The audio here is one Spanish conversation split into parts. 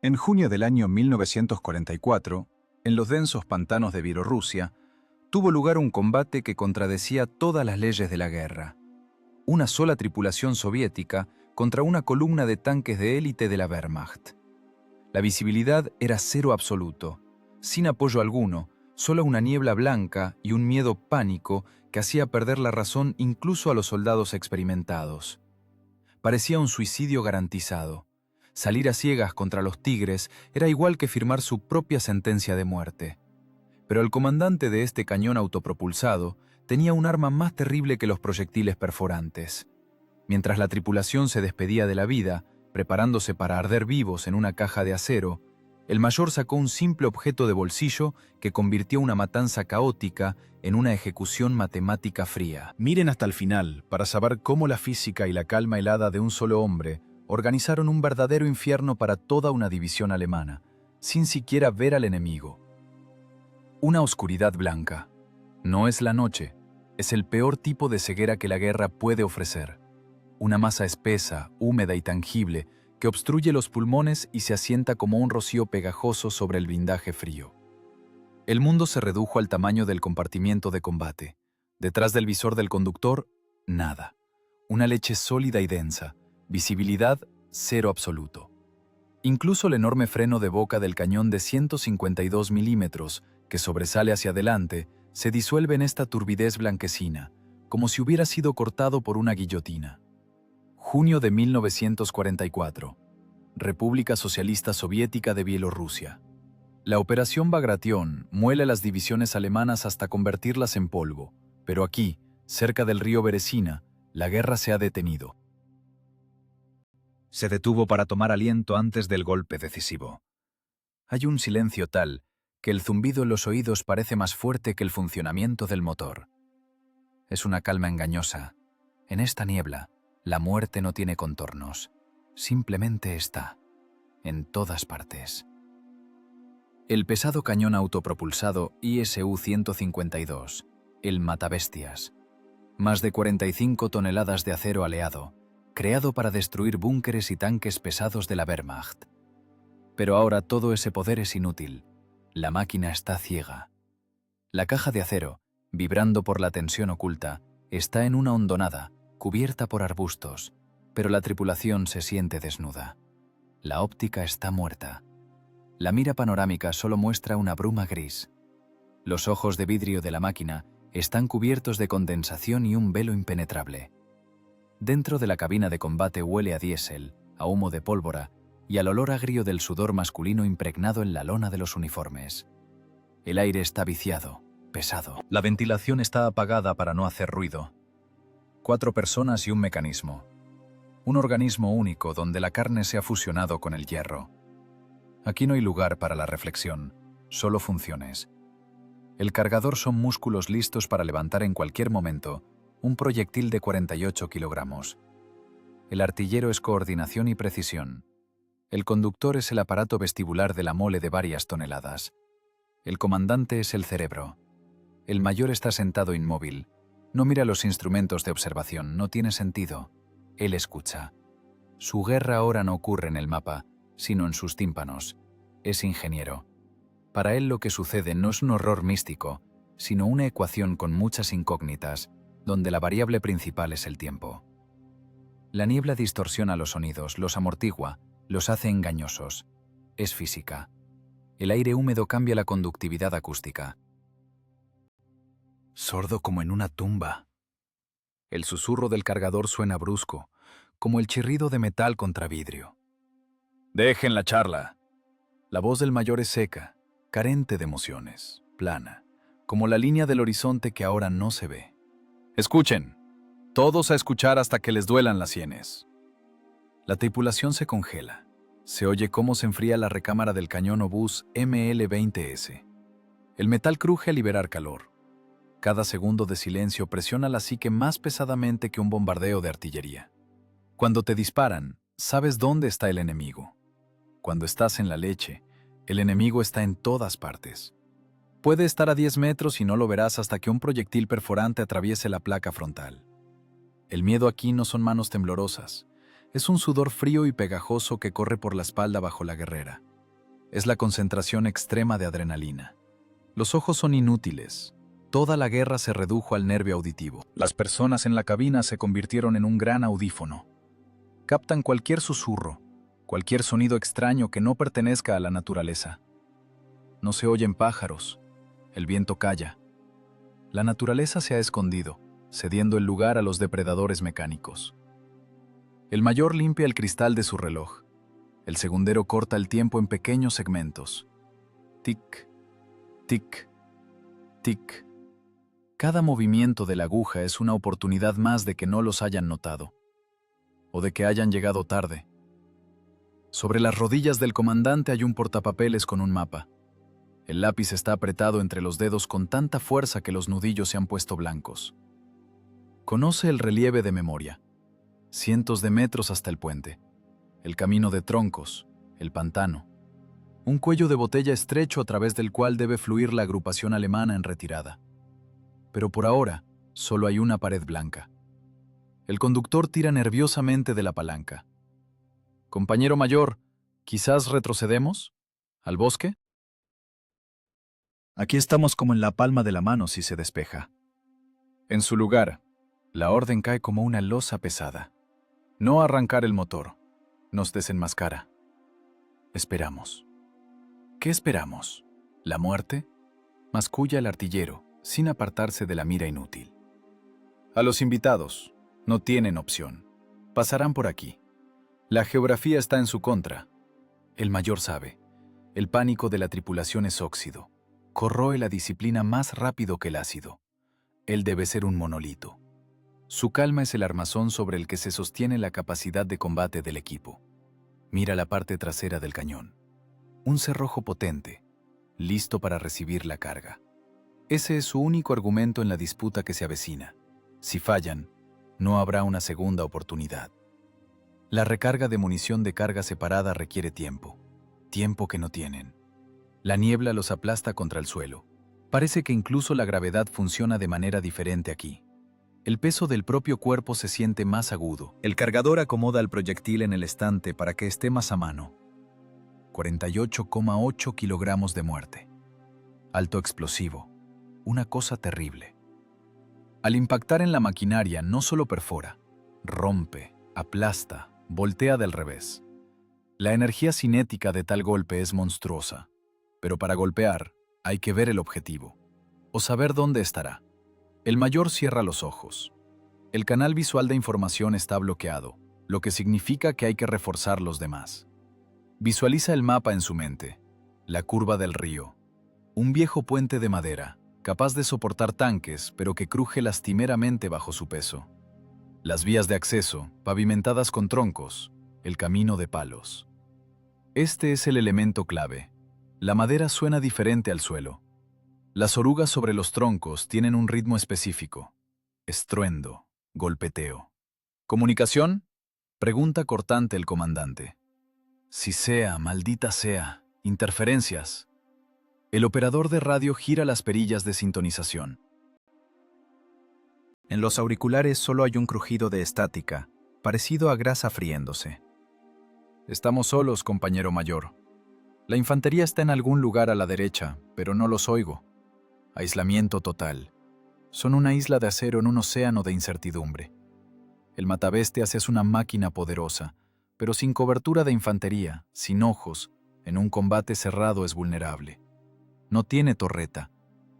En junio del año 1944, en los densos pantanos de Bielorrusia, tuvo lugar un combate que contradecía todas las leyes de la guerra. Una sola tripulación soviética contra una columna de tanques de élite de la Wehrmacht. La visibilidad era cero absoluto, sin apoyo alguno, solo una niebla blanca y un miedo pánico que hacía perder la razón incluso a los soldados experimentados. Parecía un suicidio garantizado. Salir a ciegas contra los tigres era igual que firmar su propia sentencia de muerte. Pero el comandante de este cañón autopropulsado tenía un arma más terrible que los proyectiles perforantes. Mientras la tripulación se despedía de la vida, preparándose para arder vivos en una caja de acero, el mayor sacó un simple objeto de bolsillo que convirtió una matanza caótica en una ejecución matemática fría. Miren hasta el final para saber cómo la física y la calma helada de un solo hombre organizaron un verdadero infierno para toda una división alemana, sin siquiera ver al enemigo. Una oscuridad blanca. No es la noche, es el peor tipo de ceguera que la guerra puede ofrecer. Una masa espesa, húmeda y tangible que obstruye los pulmones y se asienta como un rocío pegajoso sobre el blindaje frío. El mundo se redujo al tamaño del compartimiento de combate. Detrás del visor del conductor, nada. Una leche sólida y densa, visibilidad cero absoluto. Incluso el enorme freno de boca del cañón de 152 milímetros, que sobresale hacia adelante, se disuelve en esta turbidez blanquecina, como si hubiera sido cortado por una guillotina. Junio de 1944. República Socialista Soviética de Bielorrusia. La Operación Bagration muele las divisiones alemanas hasta convertirlas en polvo, pero aquí, cerca del río Beresina, la guerra se ha detenido. Se detuvo para tomar aliento antes del golpe decisivo. Hay un silencio tal que el zumbido en los oídos parece más fuerte que el funcionamiento del motor. Es una calma engañosa. En esta niebla, la muerte no tiene contornos. Simplemente está, en todas partes. El pesado cañón autopropulsado ISU-152, el Matabestias. Más de 45 toneladas de acero aleado, creado para destruir búnkeres y tanques pesados de la Wehrmacht. Pero ahora todo ese poder es inútil. La máquina está ciega. La caja de acero, vibrando por la tensión oculta, está en una hondonada, cubierta por arbustos, pero la tripulación se siente desnuda. La óptica está muerta. La mira panorámica solo muestra una bruma gris. Los ojos de vidrio de la máquina están cubiertos de condensación y un velo impenetrable. Dentro de la cabina de combate huele a diésel, a humo de pólvora y al olor agrio del sudor masculino impregnado en la lona de los uniformes. El aire está viciado, pesado. La ventilación está apagada para no hacer ruido. 4 personas y un mecanismo. Un organismo único donde la carne se ha fusionado con el hierro. Aquí no hay lugar para la reflexión, solo funciones. El cargador son músculos listos para levantar en cualquier momento un proyectil de 48 kilogramos. El artillero es coordinación y precisión. El conductor es el aparato vestibular de la mole de varias toneladas. El comandante es el cerebro. El mayor está sentado inmóvil. No mira los instrumentos de observación, no tiene sentido. Él escucha. Su guerra ahora no ocurre en el mapa, sino en sus tímpanos. Es ingeniero. Para él lo que sucede no es un horror místico, sino una ecuación con muchas incógnitas, donde la variable principal es el tiempo. La niebla distorsiona los sonidos, los amortigua, los hace engañosos. Es física. El aire húmedo cambia la conductividad acústica. Sordo como en una tumba. El susurro del cargador suena brusco, como el chirrido de metal contra vidrio. «Dejen la charla». La voz del mayor es seca, carente de emociones, plana, como la línea del horizonte que ahora no se ve. «Escuchen, todos a escuchar hasta que les duelan las sienes». La tripulación se congela. Se oye cómo se enfría la recámara del cañón obús ML-20S. El metal cruje al liberar calor. Cada segundo de silencio presiona la psique más pesadamente que un bombardeo de artillería. Cuando te disparan, sabes dónde está el enemigo. Cuando estás en la leche, el enemigo está en todas partes. Puede estar a 10 metros y no lo verás hasta que un proyectil perforante atraviese la placa frontal. El miedo aquí no son manos temblorosas. Es un sudor frío y pegajoso que corre por la espalda bajo la guerrera. Es la concentración extrema de adrenalina. Los ojos son inútiles. Toda la guerra se redujo al nervio auditivo. Las personas en la cabina se convirtieron en un gran audífono. Captan cualquier susurro, cualquier sonido extraño que no pertenezca a la naturaleza. No se oyen pájaros. El viento calla. La naturaleza se ha escondido, cediendo el lugar a los depredadores mecánicos. El mayor limpia el cristal de su reloj. El segundero corta el tiempo en pequeños segmentos. Tic, tic, tic. Cada movimiento de la aguja es una oportunidad más de que no los hayan notado, o de que hayan llegado tarde. Sobre las rodillas del comandante hay un portapapeles con un mapa. El lápiz está apretado entre los dedos con tanta fuerza que los nudillos se han puesto blancos. Conoce el relieve de memoria. Cientos de metros hasta el puente. El camino de troncos, el pantano. Un cuello de botella estrecho a través del cual debe fluir la agrupación alemana en retirada. Pero por ahora, solo hay una pared blanca. El conductor tira nerviosamente de la palanca. «Compañero mayor, ¿quizás retrocedemos? ¿Al bosque?» Aquí estamos como en la palma de la mano si se despeja. En su lugar, la orden cae como una losa pesada. No arrancar el motor. Nos desenmascara. Esperamos. ¿Qué esperamos? ¿La muerte? Masculla el artillero, sin apartarse de la mira inútil. A los invitados, no tienen opción. Pasarán por aquí. La geografía está en su contra. El mayor sabe. El pánico de la tripulación es óxido. Corroe la disciplina más rápido que el ácido. Él debe ser un monolito. Su calma es el armazón sobre el que se sostiene la capacidad de combate del equipo. Mira la parte trasera del cañón. Un cerrojo potente, listo para recibir la carga. Ese es su único argumento en la disputa que se avecina. Si fallan, no habrá una segunda oportunidad. La recarga de munición de carga separada requiere tiempo. Tiempo que no tienen. La niebla los aplasta contra el suelo. Parece que incluso la gravedad funciona de manera diferente aquí. El peso del propio cuerpo se siente más agudo. El cargador acomoda el proyectil en el estante para que esté más a mano. 48,8 kilogramos de muerte. Alto explosivo. Una cosa terrible. Al impactar en la maquinaria no solo perfora, rompe, aplasta, voltea del revés. La energía cinética de tal golpe es monstruosa. Pero para golpear, hay que ver el objetivo, o saber dónde estará. El mayor cierra los ojos. El canal visual de información está bloqueado, lo que significa que hay que reforzar los demás. Visualiza el mapa en su mente, la curva del río, un viejo puente de madera, capaz de soportar tanques, pero que cruje lastimeramente bajo su peso. Las vías de acceso, pavimentadas con troncos, el camino de palos. Este es el elemento clave. La madera suena diferente al suelo. Las orugas sobre los troncos tienen un ritmo específico. Estruendo, golpeteo. ¿Comunicación? Pregunta cortante el comandante. Si sea, maldita sea, interferencias. El operador de radio gira las perillas de sintonización. En los auriculares solo hay un crujido de estática, parecido a grasa friéndose. Estamos solos, compañero mayor. La infantería está en algún lugar a la derecha, pero no los oigo. Aislamiento total. Son una isla de acero en un océano de incertidumbre. El matabestias es una máquina poderosa, pero sin cobertura de infantería, sin ojos, en un combate cerrado es vulnerable. No tiene torreta.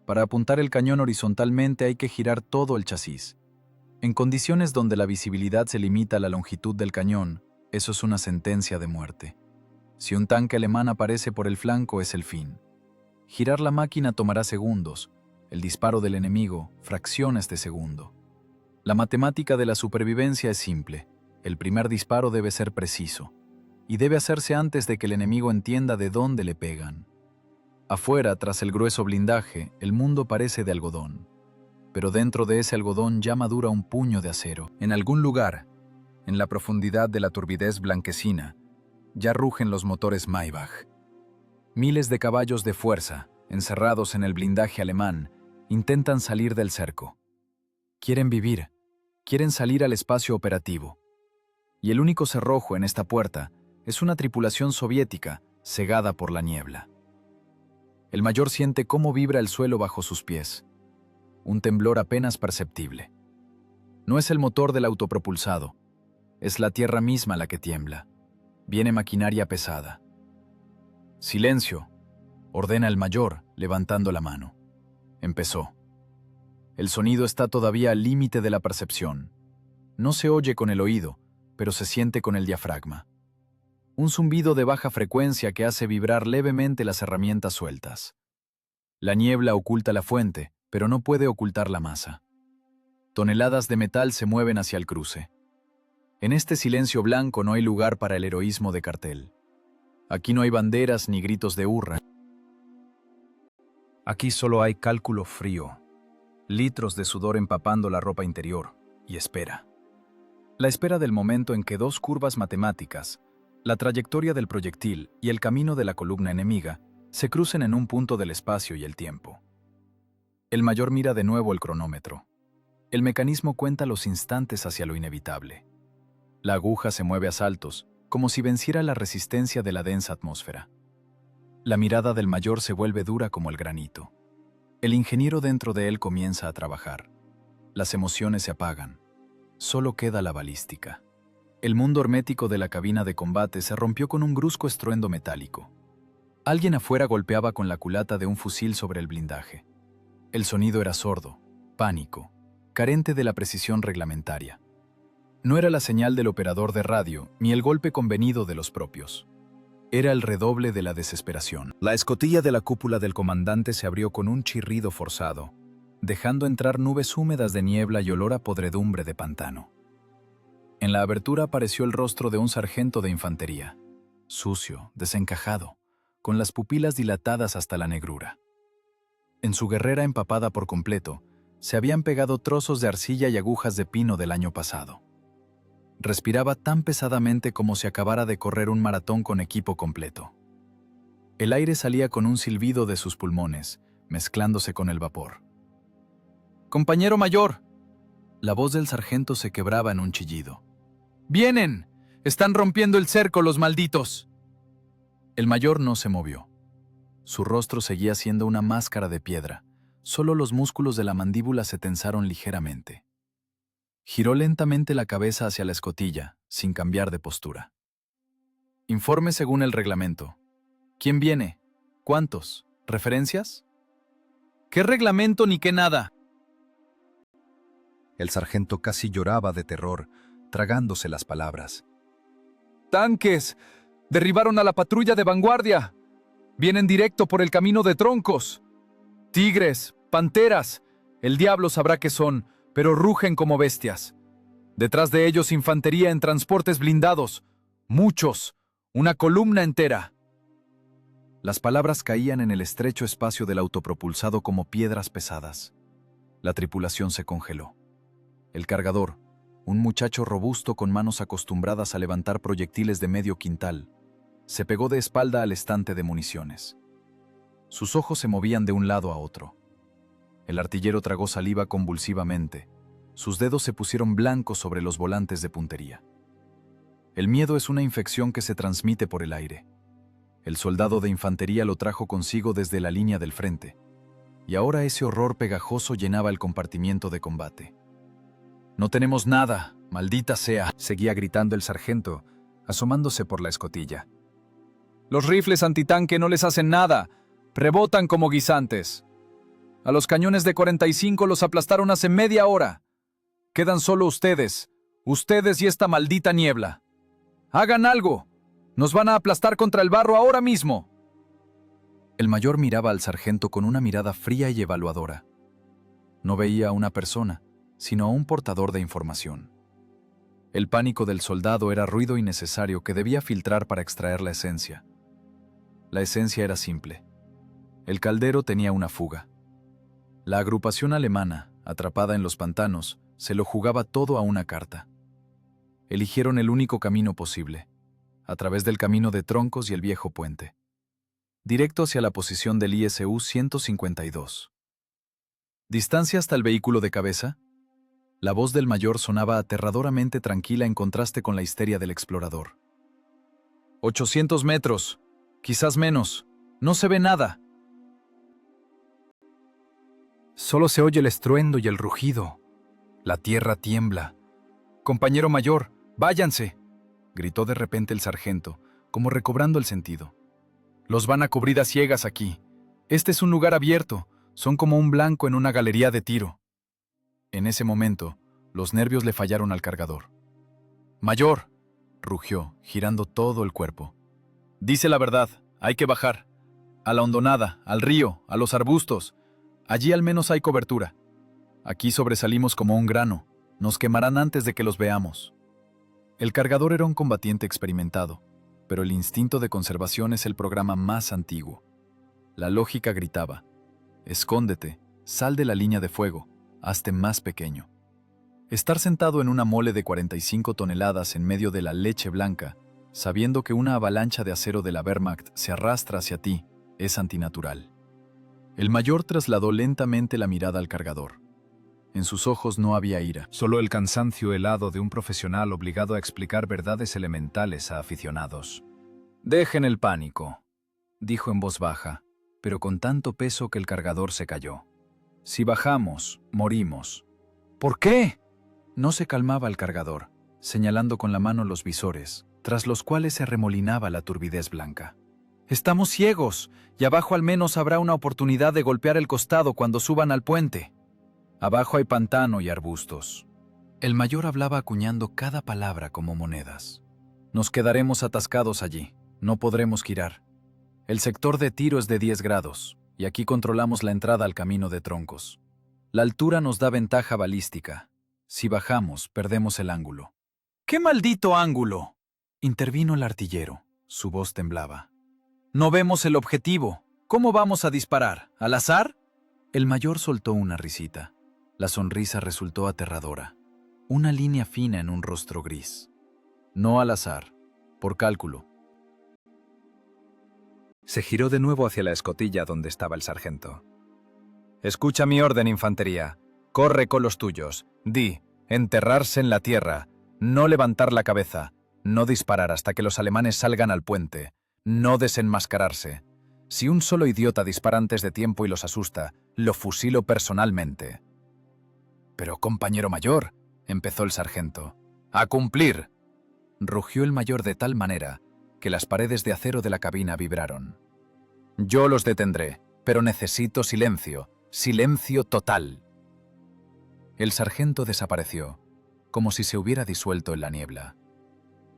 Para apuntar el cañón horizontalmente hay que girar todo el chasis. En condiciones donde la visibilidad se limita a la longitud del cañón, eso es una sentencia de muerte. Si un tanque alemán aparece por el flanco es el fin. Girar la máquina tomará segundos, el disparo del enemigo, fracciones de segundo. La matemática de la supervivencia es simple. El primer disparo debe ser preciso, y debe hacerse antes de que el enemigo entienda de dónde le pegan. Afuera, tras el grueso blindaje, el mundo parece de algodón. Pero dentro de ese algodón ya madura un puño de acero. En algún lugar, en la profundidad de la turbidez blanquecina, ya rugen los motores Maybach. Miles de caballos de fuerza, encerrados en el blindaje alemán, intentan salir del cerco. Quieren vivir, quieren salir al espacio operativo. Y el único cerrojo en esta puerta es una tripulación soviética, cegada por la niebla. El mayor siente cómo vibra el suelo bajo sus pies, un temblor apenas perceptible. No es el motor del autopropulsado, es la tierra misma la que tiembla. Viene maquinaria pesada. «Silencio», ordena el mayor, levantando la mano. Empezó. El sonido está todavía al límite de la percepción. No se oye con el oído, pero se siente con el diafragma. Un zumbido de baja frecuencia que hace vibrar levemente las herramientas sueltas. La niebla oculta la fuente, pero no puede ocultar la masa. Toneladas de metal se mueven hacia el cruce. En este silencio blanco no hay lugar para el heroísmo de cartel. Aquí no hay banderas ni gritos de hurra. Aquí solo hay cálculo frío, litros de sudor empapando la ropa interior, y espera. La espera del momento en que dos curvas matemáticas, la trayectoria del proyectil y el camino de la columna enemiga, se crucen en un punto del espacio y el tiempo. El mayor mira de nuevo el cronómetro. El mecanismo cuenta los instantes hacia lo inevitable. La aguja se mueve a saltos, como si venciera la resistencia de la densa atmósfera. La mirada del mayor se vuelve dura como el granito. El ingeniero dentro de él comienza a trabajar. Las emociones se apagan. Solo queda la balística. El mundo hermético de la cabina de combate se rompió con un brusco estruendo metálico. Alguien afuera golpeaba con la culata de un fusil sobre el blindaje. El sonido era sordo, pánico, carente de la precisión reglamentaria. No era la señal del operador de radio, ni el golpe convenido de los propios. Era el redoble de la desesperación. La escotilla de la cúpula del comandante se abrió con un chirrido forzado, dejando entrar nubes húmedas de niebla y olor a podredumbre de pantano. En la abertura apareció el rostro de un sargento de infantería, sucio, desencajado, con las pupilas dilatadas hasta la negrura. En su guerrera empapada por completo, se habían pegado trozos de arcilla y agujas de pino del año pasado. Respiraba tan pesadamente como si acabara de correr un maratón con equipo completo. El aire salía con un silbido de sus pulmones, mezclándose con el vapor. «¡Compañero mayor!» La voz del sargento se quebraba en un chillido. «¡Vienen! ¡Están rompiendo el cerco, los malditos!» El mayor no se movió. Su rostro seguía siendo una máscara de piedra. Solo los músculos de la mandíbula se tensaron ligeramente. Giró lentamente la cabeza hacia la escotilla, sin cambiar de postura. «Informe según el reglamento. ¿Quién viene? ¿Cuántos? ¿Referencias?» «¿Qué reglamento ni qué nada?» El sargento casi lloraba de terror, tragándose las palabras. ¡Tanques! ¡Derribaron a la patrulla de vanguardia! ¡Vienen directo por el camino de troncos! ¡Tigres! ¡Panteras! El diablo sabrá qué son, pero rugen como bestias. Detrás de ellos infantería en transportes blindados. Muchos. Una columna entera. Las palabras caían en el estrecho espacio del autopropulsado como piedras pesadas. La tripulación se congeló. El cargador, un muchacho robusto con manos acostumbradas a levantar proyectiles de medio quintal, se pegó de espalda al estante de municiones. Sus ojos se movían de un lado a otro. El artillero tragó saliva convulsivamente. Sus dedos se pusieron blancos sobre los volantes de puntería. El miedo es una infección que se transmite por el aire. El soldado de infantería lo trajo consigo desde la línea del frente, y ahora ese horror pegajoso llenaba el compartimiento de combate. «No tenemos nada, maldita sea», seguía gritando el sargento, asomándose por la escotilla. «Los rifles antitanque no les hacen nada, rebotan como guisantes. A los cañones de 45 los aplastaron hace media hora. Quedan solo ustedes y esta maldita niebla. ¡Hagan algo! ¡Nos van a aplastar contra el barro ahora mismo!» El mayor miraba al sargento con una mirada fría y evaluadora. No veía a una persona, sino a un portador de información. El pánico del soldado era ruido innecesario que debía filtrar para extraer la esencia. La esencia era simple. El caldero tenía una fuga. La agrupación alemana, atrapada en los pantanos, se lo jugaba todo a una carta. Eligieron el único camino posible, a través del camino de troncos y el viejo puente, directo hacia la posición del ISU 152. ¿Distancia hasta el vehículo de cabeza? La voz del mayor sonaba aterradoramente tranquila en contraste con la histeria del explorador. 800 metros. Quizás menos. No se ve nada. Solo se oye el estruendo y el rugido. La tierra tiembla. «Compañero mayor, váyanse», gritó de repente el sargento, como recobrando el sentido. «Los van a cubrir a ciegas aquí. Este es un lugar abierto. Son como un blanco en una galería de tiro». En ese momento, los nervios le fallaron al cargador. «Mayor», rugió, girando todo el cuerpo. «Dice la verdad, hay que bajar. A la hondonada, al río, a los arbustos. Allí al menos hay cobertura. Aquí sobresalimos como un grano. Nos quemarán antes de que los veamos». El cargador era un combatiente experimentado, pero el instinto de conservación es el programa más antiguo. La lógica gritaba: «Escóndete, sal de la línea de fuego, hazte más pequeño». Estar sentado en una mole de 45 toneladas en medio de la leche blanca, sabiendo que una avalancha de acero de la Wehrmacht se arrastra hacia ti, es antinatural. El mayor trasladó lentamente la mirada al cargador. En sus ojos no había ira. Solo el cansancio helado de un profesional obligado a explicar verdades elementales a aficionados. «Dejen el pánico», dijo en voz baja, pero con tanto peso que el cargador se cayó. «Si bajamos, morimos». «¿Por qué?». No se calmaba el cargador, señalando con la mano los visores, tras los cuales se arremolinaba la turbidez blanca. «Estamos ciegos, y abajo al menos habrá una oportunidad de golpear el costado cuando suban al puente». «Abajo hay pantano y arbustos». El mayor hablaba acuñando cada palabra como monedas. «Nos quedaremos atascados allí, no podremos girar. El sector de tiro es de 10 grados, y aquí controlamos la entrada al camino de troncos. La altura nos da ventaja balística. Si bajamos, perdemos el ángulo». «¡Qué maldito ángulo!», intervino el artillero. Su voz temblaba. «No vemos el objetivo. ¿Cómo vamos a disparar? ¿Al azar?». El mayor soltó una risita. La sonrisa resultó aterradora. Una línea fina en un rostro gris. «No al azar, por cálculo». Se giró de nuevo hacia la escotilla donde estaba el sargento. «Escucha mi orden, infantería. Corre con los tuyos. Di, enterrarse en la tierra. No levantar la cabeza. No disparar hasta que los alemanes salgan al puente. No desenmascararse. Si un solo idiota dispara antes de tiempo y los asusta, lo fusilo personalmente». «Pero, compañero mayor», empezó el sargento. «A cumplir», rugió el mayor de tal manera que las paredes de acero de la cabina vibraron. «Yo los detendré, pero necesito silencio. Silencio total». El sargento desapareció, como si se hubiera disuelto en la niebla.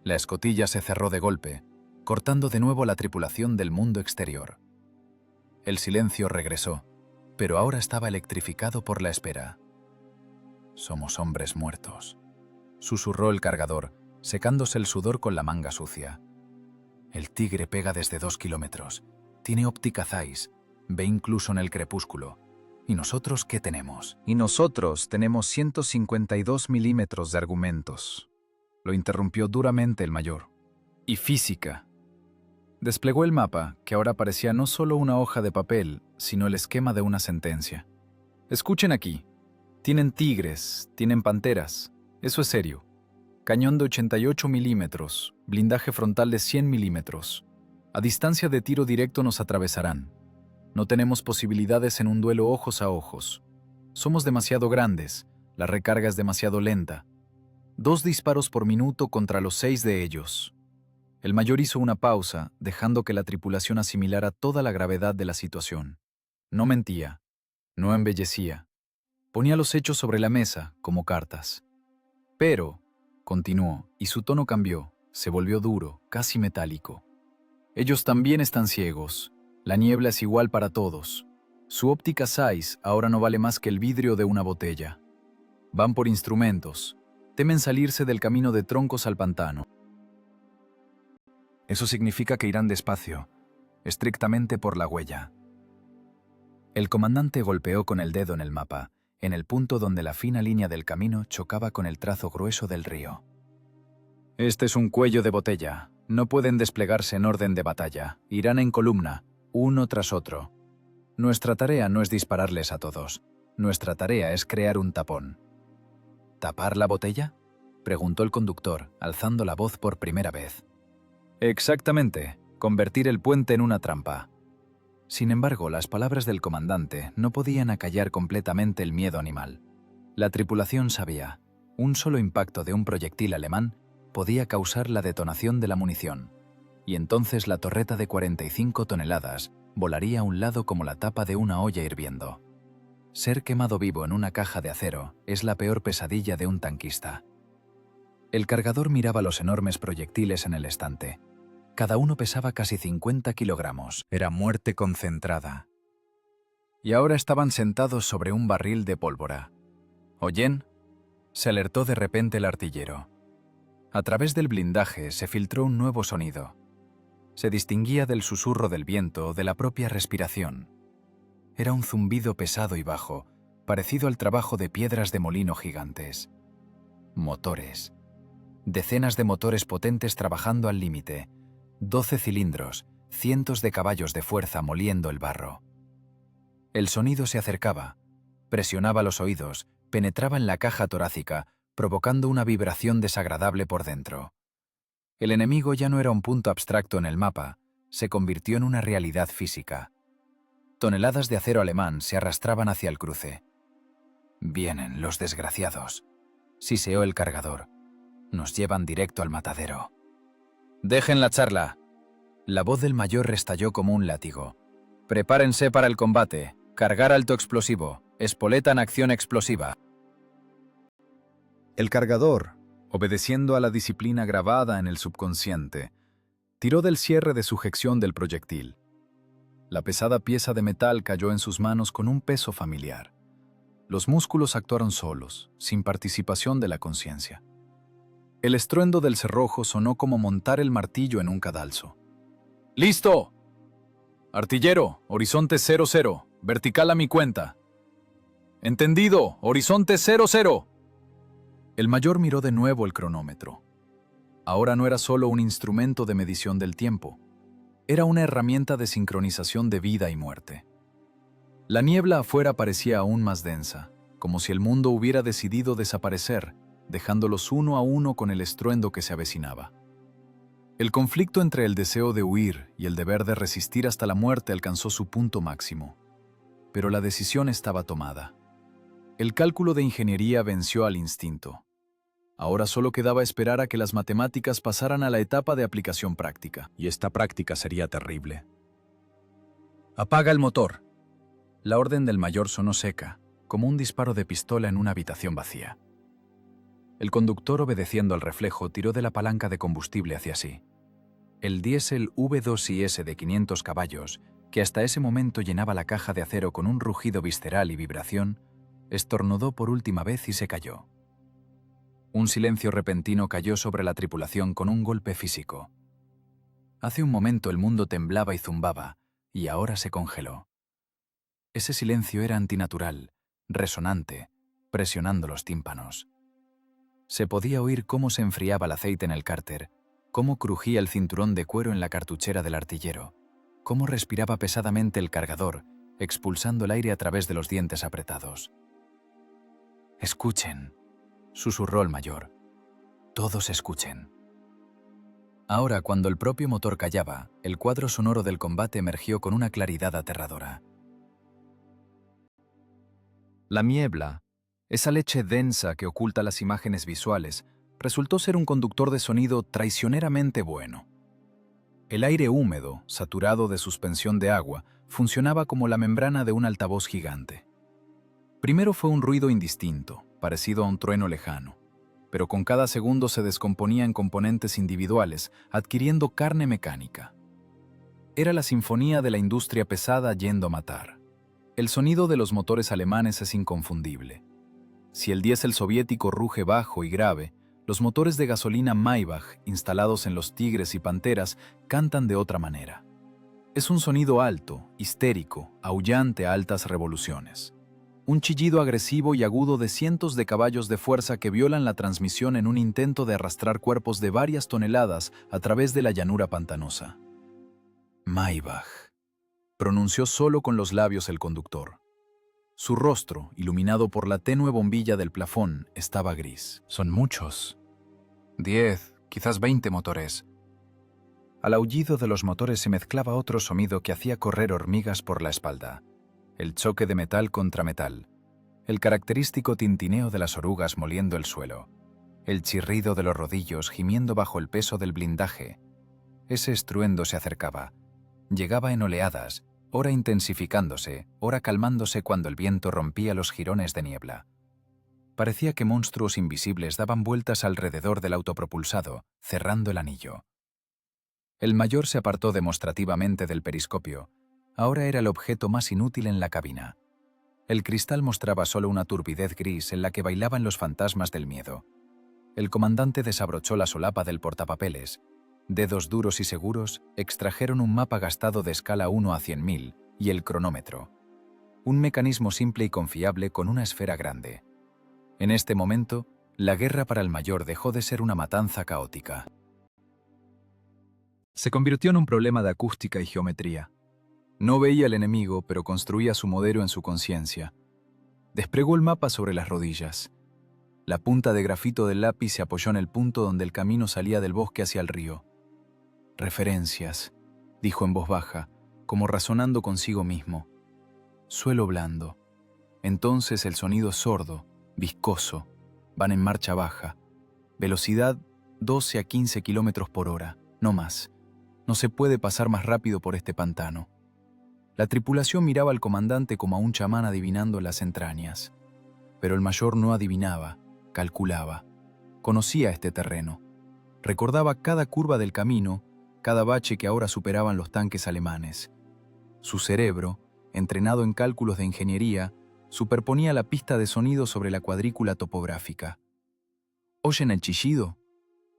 La escotilla se cerró de golpe, cortando de nuevo la tripulación del mundo exterior. El silencio regresó, pero ahora estaba electrificado por la espera. «Somos hombres muertos», susurró el cargador, secándose el sudor con la manga sucia. «El tigre pega desde 2 kilómetros. Tiene óptica Zeiss. Ve incluso en el crepúsculo. ¿Y nosotros qué tenemos?» «Y nosotros tenemos 152 milímetros de argumentos», lo interrumpió duramente el mayor. «Y física». Desplegó el mapa, que ahora parecía no solo una hoja de papel, sino el esquema de una sentencia. «Escuchen aquí. Tienen tigres, tienen panteras. Eso es serio. Cañón de 88 milímetros, blindaje frontal de 100 milímetros. A distancia de tiro directo nos atravesarán. No tenemos posibilidades en un duelo ojos a ojos. Somos demasiado grandes, la recarga es demasiado lenta. 2 disparos por minuto contra los 6 de ellos». El mayor hizo una pausa, dejando que la tripulación asimilara toda la gravedad de la situación. No mentía, no embellecía. Ponía los hechos sobre la mesa, como cartas. «Pero», continuó, y su tono cambió, se volvió duro, casi metálico. «Ellos también están ciegos. La niebla es igual para todos. Su óptica Zeiss ahora no vale más que el vidrio de una botella. Van por instrumentos. Temen salirse del camino de troncos al pantano. Eso significa que irán despacio, estrictamente por la huella». El comandante golpeó con el dedo en el mapa, en el punto donde la fina línea del camino chocaba con el trazo grueso del río. «Este es un cuello de botella. No pueden desplegarse en orden de batalla. Irán en columna, uno tras otro. Nuestra tarea no es dispararles a todos. Nuestra tarea es crear un tapón». «¿Tapar la botella?», preguntó el conductor, alzando la voz por primera vez. «Exactamente. convertir el puente en una trampa. Sin embargo, las palabras del comandante no podían acallar completamente el miedo animal. La tripulación sabía, un solo impacto de un proyectil alemán podía causar la detonación de la munición, y entonces la torreta de 45 toneladas volaría a un lado como la tapa de una olla hirviendo. Ser quemado vivo en una caja de acero es la peor pesadilla de un tanquista. El cargador miraba los enormes proyectiles en el estante. Cada uno pesaba casi 50 kilogramos. Era muerte concentrada. Y ahora estaban sentados sobre un barril de pólvora. ¿Oyen? Se alertó de repente el artillero. A través del blindaje se filtró un nuevo sonido. Se distinguía del susurro del viento o de la propia respiración. Era un zumbido pesado y bajo, parecido al trabajo de piedras de molino gigantes. Motores. Decenas de motores potentes trabajando al límite. 12 cilindros, cientos de caballos de fuerza moliendo el barro. El sonido se acercaba, presionaba los oídos, penetraba en la caja torácica, provocando una vibración desagradable por dentro. El enemigo ya no era un punto abstracto en el mapa, se convirtió en una realidad física. Toneladas de acero alemán se arrastraban hacia el cruce. «Vienen los desgraciados», siseó el cargador. «Nos llevan directo al matadero». «Dejen la charla». La voz del mayor restalló como un látigo. «Prepárense para el combate. Cargar alto explosivo. Espoleta en acción explosiva». El cargador, obedeciendo a la disciplina grabada en el subconsciente, tiró del cierre de sujeción del proyectil. La pesada pieza de metal cayó en sus manos con un peso familiar. Los músculos actuaron solos, sin participación de la conciencia. El estruendo del cerrojo sonó como montar el martillo en un cadalso. ¡Listo! Artillero, horizonte 00, vertical a mi cuenta. Entendido, horizonte 00. El mayor miró de nuevo el cronómetro. Ahora no era solo un instrumento de medición del tiempo, era una herramienta de sincronización de vida y muerte. La niebla afuera parecía aún más densa, como si el mundo hubiera decidido desaparecer, dejándolos uno a uno con el estruendo que se avecinaba. El conflicto entre el deseo de huir y el deber de resistir hasta la muerte alcanzó su punto máximo. Pero la decisión estaba tomada. El cálculo de ingeniería venció al instinto. Ahora solo quedaba esperar a que las matemáticas pasaran a la etapa de aplicación práctica. Y esta práctica sería terrible. «Apaga el motor». La orden del mayor sonó seca, como un disparo de pistola en una habitación vacía. El conductor, obedeciendo al reflejo, tiró de la palanca de combustible hacia sí. El diésel V2IS de 500 caballos, que hasta ese momento llenaba la caja de acero con un rugido visceral y vibración, estornudó por última vez y se cayó. Un silencio repentino cayó sobre la tripulación con un golpe físico. Hace un momento el mundo temblaba y zumbaba, y ahora se congeló. Ese silencio era antinatural, resonante, presionando los tímpanos. Se podía oír cómo se enfriaba el aceite en el cárter, cómo crujía el cinturón de cuero en la cartuchera del artillero, cómo respiraba pesadamente el cargador, expulsando el aire a través de los dientes apretados. «Escuchen», susurró el mayor. «Todos escuchen». Ahora, cuando el propio motor callaba, el cuadro sonoro del combate emergió con una claridad aterradora. La niebla, esa leche densa que oculta las imágenes visuales, resultó ser un conductor de sonido traicioneramente bueno. El aire húmedo, saturado de suspensión de agua, funcionaba como la membrana de un altavoz gigante. Primero fue un ruido indistinto, parecido a un trueno lejano, pero con cada segundo se descomponía en componentes individuales, adquiriendo carne mecánica. Era la sinfonía de la industria pesada yendo a matar. El sonido de los motores alemanes es inconfundible. Si el diésel soviético ruge bajo y grave, los motores de gasolina Maybach, instalados en los Tigres y Panteras, cantan de otra manera. Es un sonido alto, histérico, aullante a altas revoluciones. Un chillido agresivo y agudo de cientos de caballos de fuerza que violan la transmisión en un intento de arrastrar cuerpos de varias toneladas a través de la llanura pantanosa. Maybach, pronunció solo con los labios el conductor. Su rostro, iluminado por la tenue bombilla del plafón, estaba gris. Son muchos. 10, quizás 20 motores. Al aullido de los motores se mezclaba otro sonido que hacía correr hormigas por la espalda. El choque de metal contra metal. El característico tintineo de las orugas moliendo el suelo. El chirrido de los rodillos gimiendo bajo el peso del blindaje. Ese estruendo se acercaba. Llegaba en oleadas, ora intensificándose, ora calmándose cuando el viento rompía los jirones de niebla. Parecía que monstruos invisibles daban vueltas alrededor del autopropulsado, cerrando el anillo. El mayor se apartó demostrativamente del periscopio. Ahora era el objeto más inútil en la cabina. El cristal mostraba solo una turbidez gris en la que bailaban los fantasmas del miedo. El comandante desabrochó la solapa del portapapeles. Dedos duros y seguros extrajeron un mapa gastado de escala 1 a 100.000 y el cronómetro. Un mecanismo simple y confiable con una esfera grande. En este momento, la guerra para el mayor dejó de ser una matanza caótica. Se convirtió en un problema de acústica y geometría. No veía al enemigo, pero construía su modelo en su conciencia. Desplegó el mapa sobre las rodillas. La punta de grafito del lápiz se apoyó en el punto donde el camino salía del bosque hacia el río. Referencias, dijo en voz baja, como razonando consigo mismo. Suelo blando. Entonces el sonido sordo, viscoso, van en marcha baja. Velocidad 12 a 15 kilómetros por hora, no más. No se puede pasar más rápido por este pantano. La tripulación miraba al comandante como a un chamán adivinando las entrañas. Pero el mayor no adivinaba, calculaba. Conocía este terreno. Recordaba cada curva del camino, cada bache que ahora superaban los tanques alemanes. Su cerebro, entrenado en cálculos de ingeniería, superponía la pista de sonido sobre la cuadrícula topográfica. ¿Oyen el chillido?,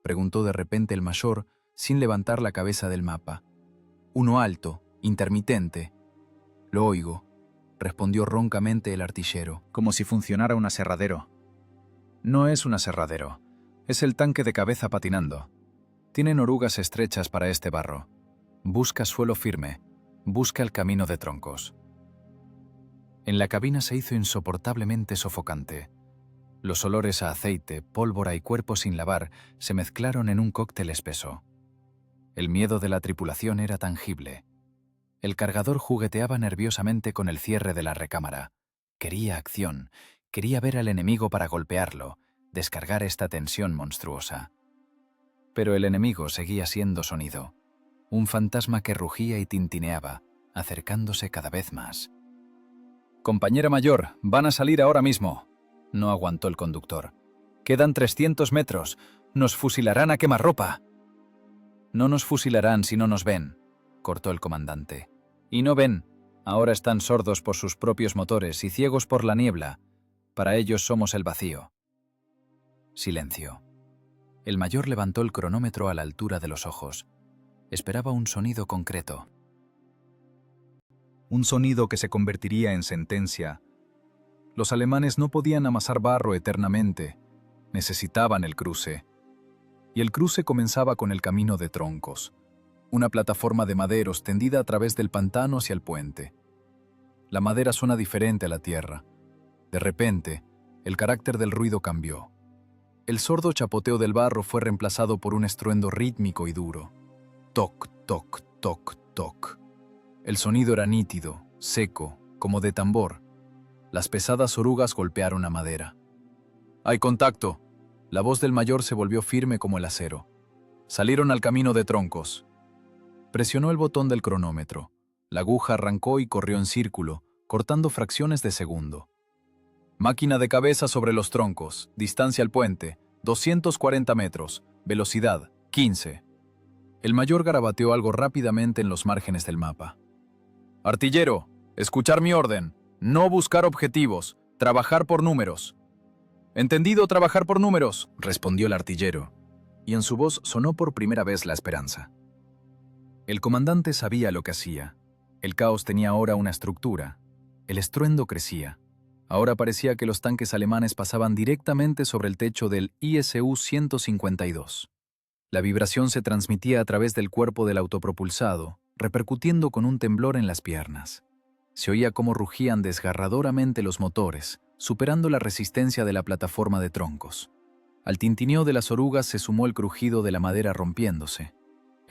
preguntó de repente el mayor, sin levantar la cabeza del mapa. Uno alto, intermitente. Lo oigo, respondió roncamente el artillero. Como si funcionara un aserradero. No es un aserradero, es el tanque de cabeza patinando. Tienen orugas estrechas para este barro. Busca suelo firme, busca el camino de troncos. En la cabina se hizo insoportablemente sofocante. Los olores a aceite, pólvora y cuerpo sin lavar se mezclaron en un cóctel espeso. El miedo de la tripulación era tangible. El cargador jugueteaba nerviosamente con el cierre de la recámara. Quería acción, quería ver al enemigo para golpearlo, descargar esta tensión monstruosa. Pero el enemigo seguía siendo sonido. Un fantasma que rugía y tintineaba, acercándose cada vez más. «Compañera mayor, van a salir ahora mismo», no aguantó el conductor. «Quedan 300 metros. Nos fusilarán a quemarropa». «No nos fusilarán si no nos ven», cortó el comandante. «Y no ven. Ahora están sordos por sus propios motores y ciegos por la niebla. Para ellos somos el vacío». Silencio. El mayor levantó el cronómetro a la altura de los ojos. Esperaba un sonido concreto. Un sonido que se convertiría en sentencia. Los alemanes no podían amasar barro eternamente. Necesitaban el cruce. Y el cruce comenzaba con el camino de troncos. Una plataforma de maderos tendida a través del pantano hacia el puente. La madera suena diferente a la tierra. De repente, el carácter del ruido cambió. El sordo chapoteo del barro fue reemplazado por un estruendo rítmico y duro. Toc, toc, toc, toc. El sonido era nítido, seco, como de tambor. Las pesadas orugas golpearon a madera. «Hay contacto». La voz del mayor se volvió firme como el acero. Salieron al camino de troncos. Presionó el botón del cronómetro. La aguja arrancó y corrió en círculo, cortando fracciones de segundo. Máquina de cabeza sobre los troncos, distancia al puente, 240 metros, velocidad, 15. El mayor garabateó algo rápidamente en los márgenes del mapa. «Artillero, escuchar mi orden. No buscar objetivos, trabajar por números». «Entendido, trabajar por números», respondió el artillero, y en su voz sonó por primera vez la esperanza. El comandante sabía lo que hacía. El caos tenía ahora una estructura. El estruendo crecía. Ahora parecía que los tanques alemanes pasaban directamente sobre el techo del ISU-152. La vibración se transmitía a través del cuerpo del autopropulsado, repercutiendo con un temblor en las piernas. Se oía cómo rugían desgarradoramente los motores, superando la resistencia de la plataforma de troncos. Al tintineo de las orugas se sumó el crujido de la madera rompiéndose.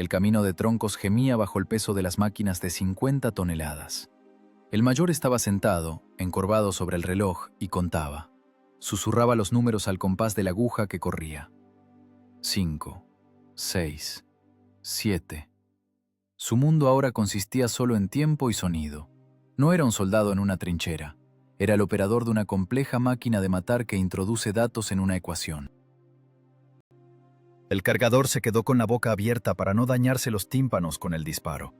El camino de troncos gemía bajo el peso de las máquinas de 50 toneladas. El mayor estaba sentado, encorvado sobre el reloj, y contaba. Susurraba los números al compás de la aguja que corría. 5, 6, 7. Su mundo ahora consistía solo en tiempo y sonido. No era un soldado en una trinchera. Era el operador de una compleja máquina de matar que introduce datos en una ecuación. El cargador se quedó con la boca abierta para no dañarse los tímpanos con el disparo.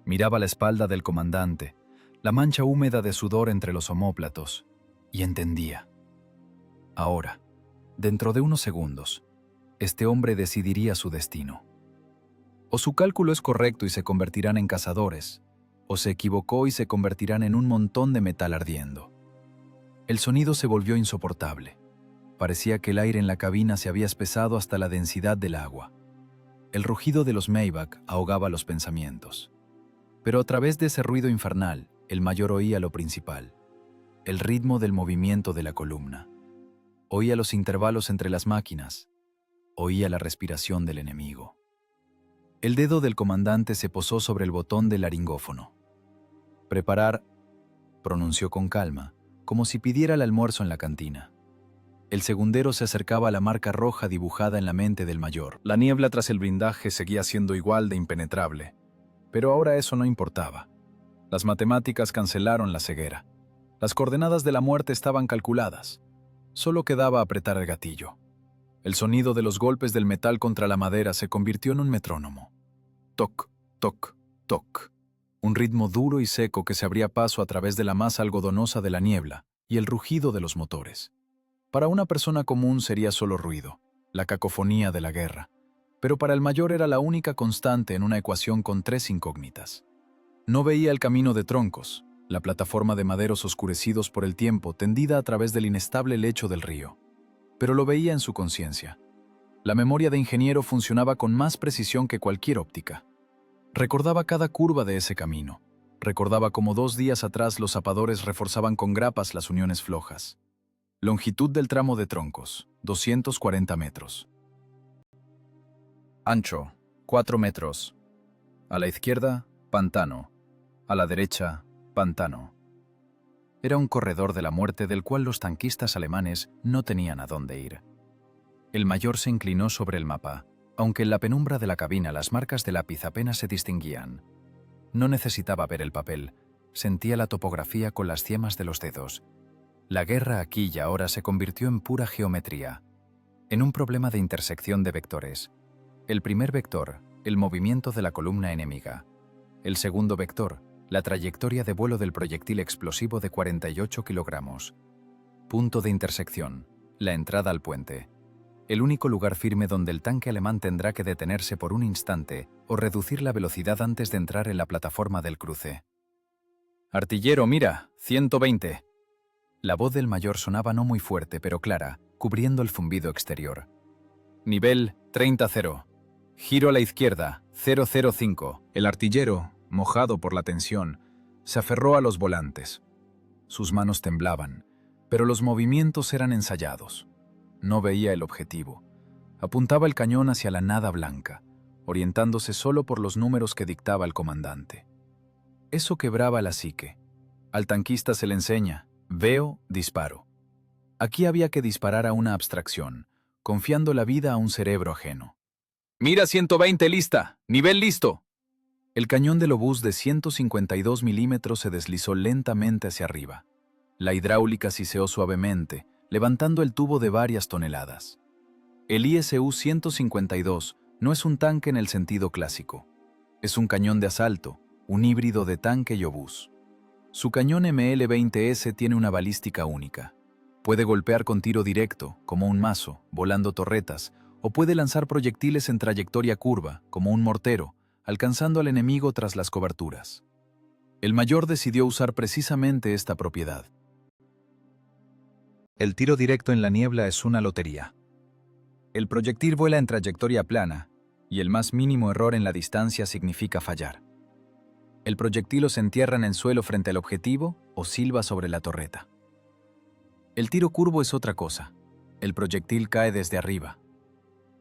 Miraba la espalda del comandante, la mancha húmeda de sudor entre los omóplatos, y entendía. Ahora, dentro de unos segundos, este hombre decidiría su destino. O su cálculo es correcto y se convertirán en cazadores, o se equivocó y se convertirán en un montón de metal ardiendo. El sonido se volvió insoportable. Parecía que el aire en la cabina se había espesado hasta la densidad del agua. El rugido de los Maybach ahogaba los pensamientos. Pero a través de ese ruido infernal, el mayor oía lo principal, el ritmo del movimiento de la columna. Oía los intervalos entre las máquinas. Oía la respiración del enemigo. El dedo del comandante se posó sobre el botón del laringófono. «Preparar», pronunció con calma, como si pidiera el almuerzo en la cantina. El segundero se acercaba a la marca roja dibujada en la mente del mayor. La niebla tras el blindaje seguía siendo igual de impenetrable, pero ahora eso no importaba. Las matemáticas cancelaron la ceguera. Las coordenadas de la muerte estaban calculadas. Solo quedaba apretar el gatillo. El sonido de los golpes del metal contra la madera se convirtió en un metrónomo. Toc, toc, toc. Un ritmo duro y seco que se abría paso a través de la masa algodonosa de la niebla y el rugido de los motores. Para una persona común sería solo ruido, la cacofonía de la guerra, pero para el mayor era la única constante en una ecuación con 3 incógnitas. No veía el camino de troncos, la plataforma de maderos oscurecidos por el tiempo tendida a través del inestable lecho del río, pero lo veía en su conciencia. La memoria de ingeniero funcionaba con más precisión que cualquier óptica. Recordaba cada curva de ese camino. Recordaba cómo 2 días atrás los zapadores reforzaban con grapas las uniones flojas. Longitud del tramo de troncos, 240 metros. Ancho, 4 metros. A la izquierda, pantano. A la derecha, pantano. Era un corredor de la muerte del cual los tanquistas alemanes no tenían a dónde ir. El mayor se inclinó sobre el mapa, aunque en la penumbra de la cabina las marcas de lápiz apenas se distinguían. No necesitaba ver el papel, sentía la topografía con las yemas de los dedos. La guerra aquí y ahora se convirtió en pura geometría, en un problema de intersección de vectores. El primer vector, el movimiento de la columna enemiga. El segundo vector, la trayectoria de vuelo del proyectil explosivo de 48 kilogramos. Punto de intersección, la entrada al puente. El único lugar firme donde el tanque alemán tendrá que detenerse por un instante o reducir la velocidad antes de entrar en la plataforma del cruce. «Artillero, mira, 120». La voz del mayor sonaba no muy fuerte, pero clara, cubriendo el zumbido exterior. «Nivel 30-0. Giro a la izquierda, 005». El artillero, mojado por la tensión, se aferró a los volantes. Sus manos temblaban, pero los movimientos eran ensayados. No veía el objetivo. Apuntaba el cañón hacia la nada blanca, orientándose solo por los números que dictaba el comandante. Eso quebraba la psique. Al tanquista se le enseña: veo, disparo. Aquí había que disparar a una abstracción, confiando la vida a un cerebro ajeno. «Mira 120 lista, nivel listo». El cañón del obús de 152 milímetros se deslizó lentamente hacia arriba. La hidráulica siseó suavemente, levantando el tubo de varias toneladas. El ISU-152 no es un tanque en el sentido clásico. Es un cañón de asalto, un híbrido de tanque y obús. Su cañón ML-20S tiene una balística única. Puede golpear con tiro directo, como un mazo, volando torretas, o puede lanzar proyectiles en trayectoria curva, como un mortero, alcanzando al enemigo tras las coberturas. El mayor decidió usar precisamente esta propiedad. El tiro directo en la niebla es una lotería. El proyectil vuela en trayectoria plana, y el más mínimo error en la distancia significa fallar. El proyectil o se entierra en el suelo frente al objetivo o silba sobre la torreta. El tiro curvo es otra cosa. El proyectil cae desde arriba.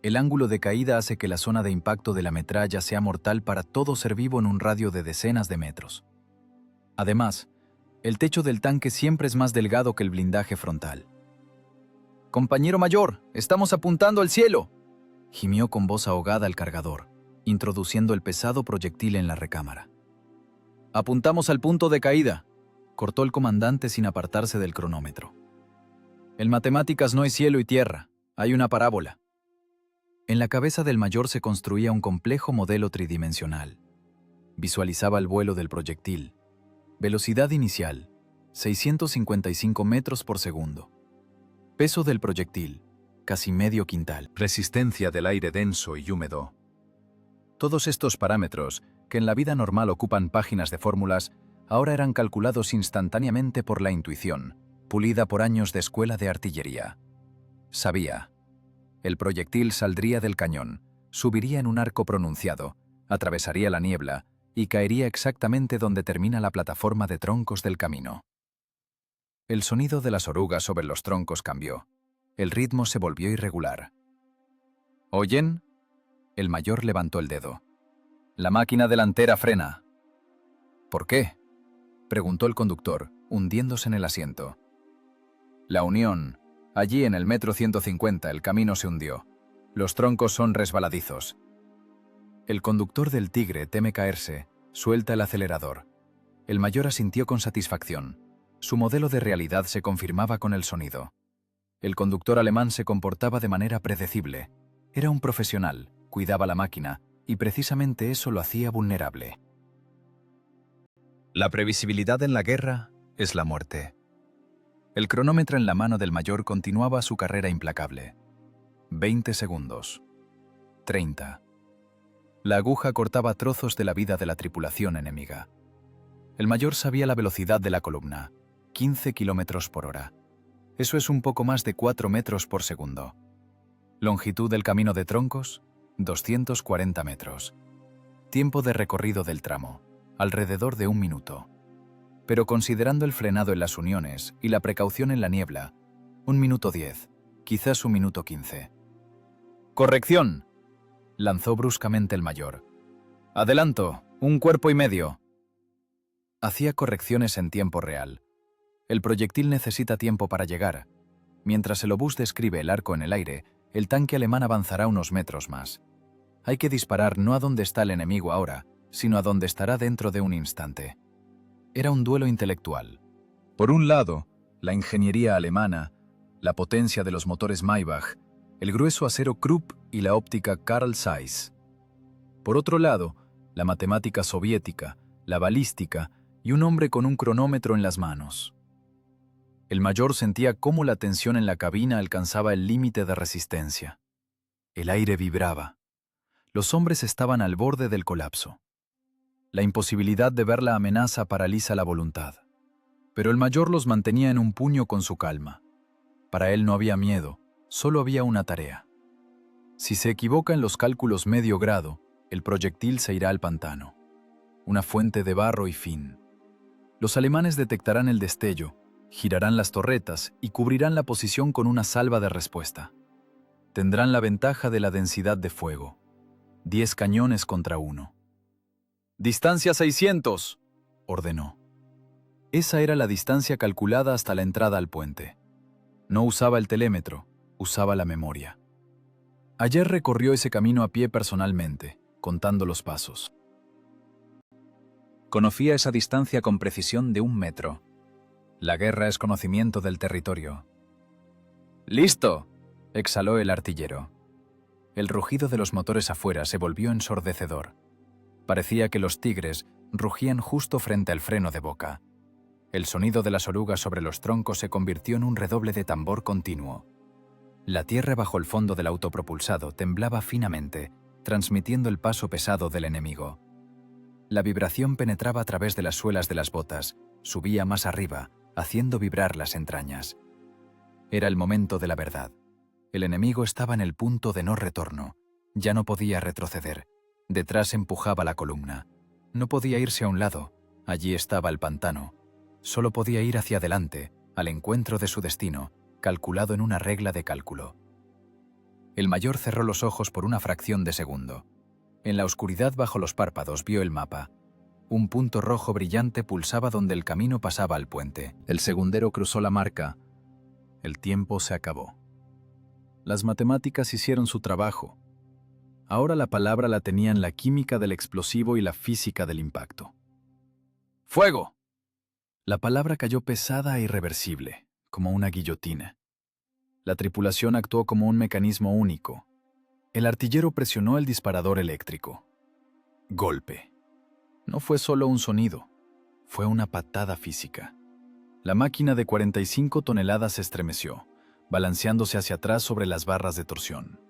El ángulo de caída hace que la zona de impacto de la metralla sea mortal para todo ser vivo en un radio de decenas de metros. Además, el techo del tanque siempre es más delgado que el blindaje frontal. «Compañero mayor, estamos apuntando al cielo», gimió con voz ahogada el cargador, introduciendo el pesado proyectil en la recámara. «Apuntamos al punto de caída», cortó el comandante sin apartarse del cronómetro. «En matemáticas no hay cielo y tierra, hay una parábola». En la cabeza del mayor se construía un complejo modelo tridimensional. Visualizaba el vuelo del proyectil. Velocidad inicial, 655 metros por segundo. Peso del proyectil, casi medio quintal. Resistencia del aire denso y húmedo. Todos estos parámetros, que en la vida normal ocupan páginas de fórmulas, ahora eran calculados instantáneamente por la intuición, pulida por años de escuela de artillería. Sabía. El proyectil saldría del cañón, subiría en un arco pronunciado, atravesaría la niebla y caería exactamente donde termina la plataforma de troncos del camino. El sonido de las orugas sobre los troncos cambió. El ritmo se volvió irregular. ¿Oyen? El mayor levantó el dedo. La máquina delantera frena. ¿Por qué?, preguntó el conductor, hundiéndose en el asiento. La unión. Allí en el metro 150 el camino se hundió. Los troncos son resbaladizos. El conductor del Tigre teme caerse, suelta el acelerador. El mayor asintió con satisfacción. Su modelo de realidad se confirmaba con el sonido. El conductor alemán se comportaba de manera predecible. Era un profesional, cuidaba la máquina, y precisamente eso lo hacía vulnerable. La previsibilidad en la guerra es la muerte. El cronómetro en la mano del mayor continuaba su carrera implacable. 20 segundos. 30. La aguja cortaba trozos de la vida de la tripulación enemiga. El mayor sabía la velocidad de la columna, 15 kilómetros por hora. Eso es un poco más de 4 metros por segundo. Longitud del camino de troncos, 240 metros. Tiempo de recorrido del tramo, alrededor de 1 minuto. Pero considerando el frenado en las uniones y la precaución en la niebla, 1 minuto 10, quizás 1 minuto 15. «¡Corrección!», lanzó bruscamente el mayor. «Adelanto, 1 cuerpo y medio». Hacía correcciones en tiempo real. El proyectil necesita tiempo para llegar. Mientras el obús describe el arco en el aire, el tanque alemán avanzará unos metros más. Hay que disparar no a donde está el enemigo ahora, sino a donde estará dentro de un instante. Era un duelo intelectual. Por un lado, la ingeniería alemana, la potencia de los motores Maybach, el grueso acero Krupp y la óptica Carl Zeiss. Por otro lado, la matemática soviética, la balística y un hombre con un cronómetro en las manos. El mayor sentía cómo la tensión en la cabina alcanzaba el límite de resistencia. El aire vibraba. Los hombres estaban al borde del colapso. La imposibilidad de ver la amenaza paraliza la voluntad. Pero el mayor los mantenía en un puño con su calma. Para él no había miedo, solo había una tarea. Si se equivoca en los cálculos medio grado, el proyectil se irá al pantano. Una fuente de barro y fin. Los alemanes detectarán el destello, girarán las torretas y cubrirán la posición con una salva de respuesta. Tendrán la ventaja de la densidad de fuego. 10 cañones contra 1. «Distancia 600», ordenó. Esa era la distancia calculada hasta la entrada al puente. No usaba el telémetro, usaba la memoria. Ayer recorrió ese camino a pie personalmente, contando los pasos. Conocía esa distancia con precisión de 1 metro. La guerra es conocimiento del territorio. «¡Listo!», exhaló el artillero. El rugido de los motores afuera se volvió ensordecedor. Parecía que los tigres rugían justo frente al freno de boca. El sonido de las orugas sobre los troncos se convirtió en un redoble de tambor continuo. La tierra bajo el fondo del autopropulsado temblaba finamente, transmitiendo el paso pesado del enemigo. La vibración penetraba a través de las suelas de las botas, subía más arriba, haciendo vibrar las entrañas. Era el momento de la verdad. El enemigo estaba en el punto de no retorno. Ya no podía retroceder. Detrás empujaba la columna. No podía irse a un lado. Allí estaba el pantano. Solo podía ir hacia adelante, al encuentro de su destino, calculado en una regla de cálculo. El mayor cerró los ojos por una fracción de segundo. En la oscuridad bajo los párpados vio el mapa. Un punto rojo brillante pulsaba donde el camino pasaba al puente. El segundero cruzó la marca. El tiempo se acabó. Las matemáticas hicieron su trabajo. Ahora la palabra la tenían la química del explosivo y la física del impacto. ¡Fuego! La palabra cayó pesada e irreversible, como una guillotina. La tripulación actuó como un mecanismo único. El artillero presionó el disparador eléctrico. Golpe. No fue solo un sonido, fue una patada física. La máquina de 45 toneladas se estremeció, balanceándose hacia atrás sobre las barras de torsión.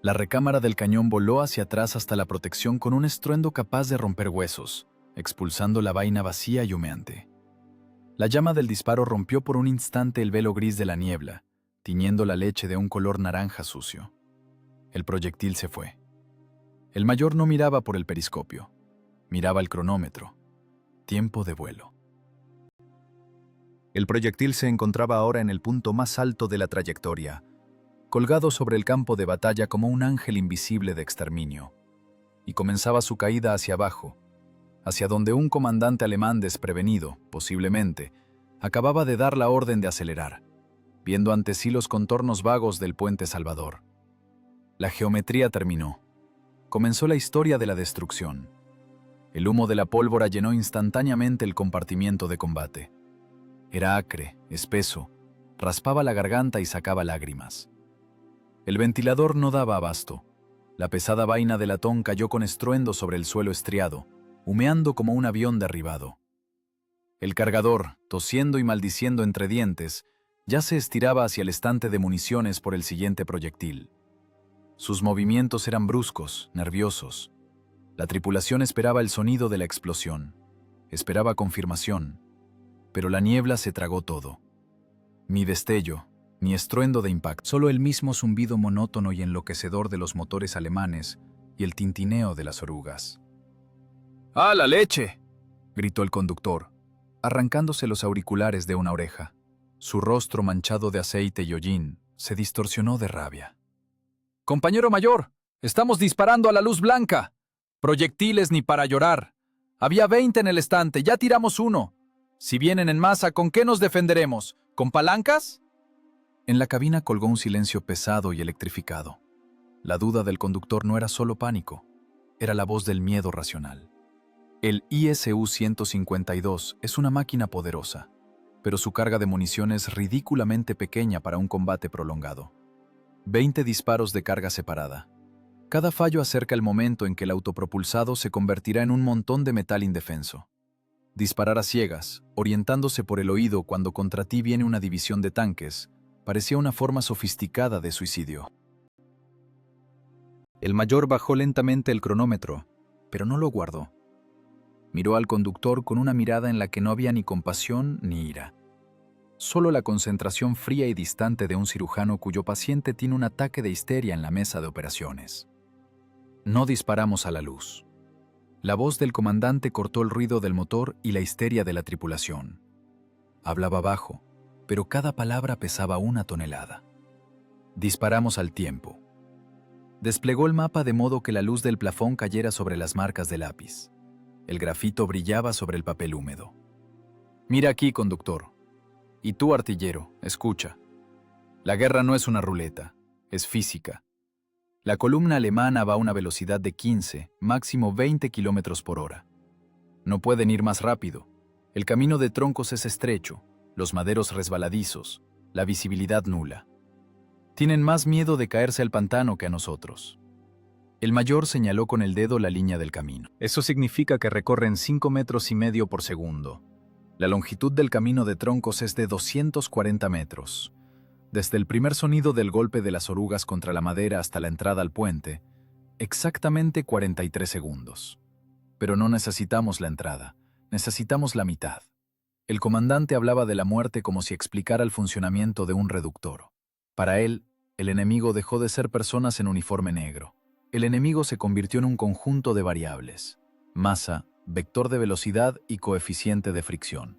La recámara del cañón voló hacia atrás hasta la protección con un estruendo capaz de romper huesos, expulsando la vaina vacía y humeante. La llama del disparo rompió por un instante el velo gris de la niebla, tiñendo la leche de un color naranja sucio. El proyectil se fue. El mayor no miraba por el periscopio, miraba el cronómetro. Tiempo de vuelo. El proyectil se encontraba ahora en el punto más alto de la trayectoria, colgado sobre el campo de batalla como un ángel invisible de exterminio, y comenzaba su caída hacia abajo, hacia donde un comandante alemán desprevenido, posiblemente, acababa de dar la orden de acelerar, viendo ante sí los contornos vagos del puente Salvador. La geometría terminó. Comenzó la historia de la destrucción. El humo de la pólvora llenó instantáneamente el compartimiento de combate. Era acre, espeso, raspaba la garganta y sacaba lágrimas. El ventilador no daba abasto. La pesada vaina de latón cayó con estruendo sobre el suelo estriado, humeando como un avión derribado. El cargador, tosiendo y maldiciendo entre dientes, ya se estiraba hacia el estante de municiones por el siguiente proyectil. Sus movimientos eran bruscos, nerviosos. La tripulación esperaba el sonido de la explosión. Esperaba confirmación. Pero la niebla se tragó todo. Ni destello, ni estruendo de impacto. Solo el mismo zumbido monótono y enloquecedor de los motores alemanes y el tintineo de las orugas. ¡Ah, la leche!, gritó el conductor, arrancándose los auriculares de una oreja. Su rostro manchado de aceite y hollín se distorsionó de rabia. ¡Compañero mayor! ¡Estamos disparando a la luz blanca! ¡Proyectiles ni para llorar! Había 20 en el estante, ya tiramos uno. Si vienen en masa, ¿con qué nos defenderemos? ¿Con palancas? En la cabina colgó un silencio pesado y electrificado. La duda del conductor no era solo pánico, era la voz del miedo racional. El ISU-152 es una máquina poderosa, pero su carga de munición es ridículamente pequeña para un combate prolongado. 20 disparos de carga separada. Cada fallo acerca el momento en que el autopropulsado se convertirá en un montón de metal indefenso. Disparar a ciegas, orientándose por el oído cuando contra ti viene una división de tanques, parecía una forma sofisticada de suicidio. El mayor bajó lentamente el cronómetro, pero no lo guardó. Miró al conductor con una mirada en la que no había ni compasión ni ira. Solo la concentración fría y distante de un cirujano cuyo paciente tiene un ataque de histeria en la mesa de operaciones. No disparamos a la luz. La voz del comandante cortó el ruido del motor y la histeria de la tripulación. Hablaba bajo, pero cada palabra pesaba 1 tonelada. Disparamos al tiempo. Desplegó el mapa de modo que la luz del plafón cayera sobre las marcas de lápiz. El grafito brillaba sobre el papel húmedo. Mira aquí, conductor. Y tú, artillero, escucha. La guerra no es una ruleta, es física. La columna alemana va a una velocidad de 15, máximo 20 kilómetros por hora. No pueden ir más rápido. El camino de troncos es estrecho, los maderos resbaladizos, la visibilidad nula. Tienen más miedo de caerse al pantano que a nosotros. El mayor señaló con el dedo la línea del camino. Eso significa que recorren 5,5 metros por segundo. La longitud del camino de troncos es de 240 metros. Desde el primer sonido del golpe de las orugas contra la madera hasta la entrada al puente, exactamente 43 segundos. Pero no necesitamos la entrada, necesitamos la mitad. El comandante hablaba de la muerte como si explicara el funcionamiento de un reductor. Para él, el enemigo dejó de ser personas en uniforme negro. El enemigo se convirtió en un conjunto de variables: masa, vector de velocidad y coeficiente de fricción.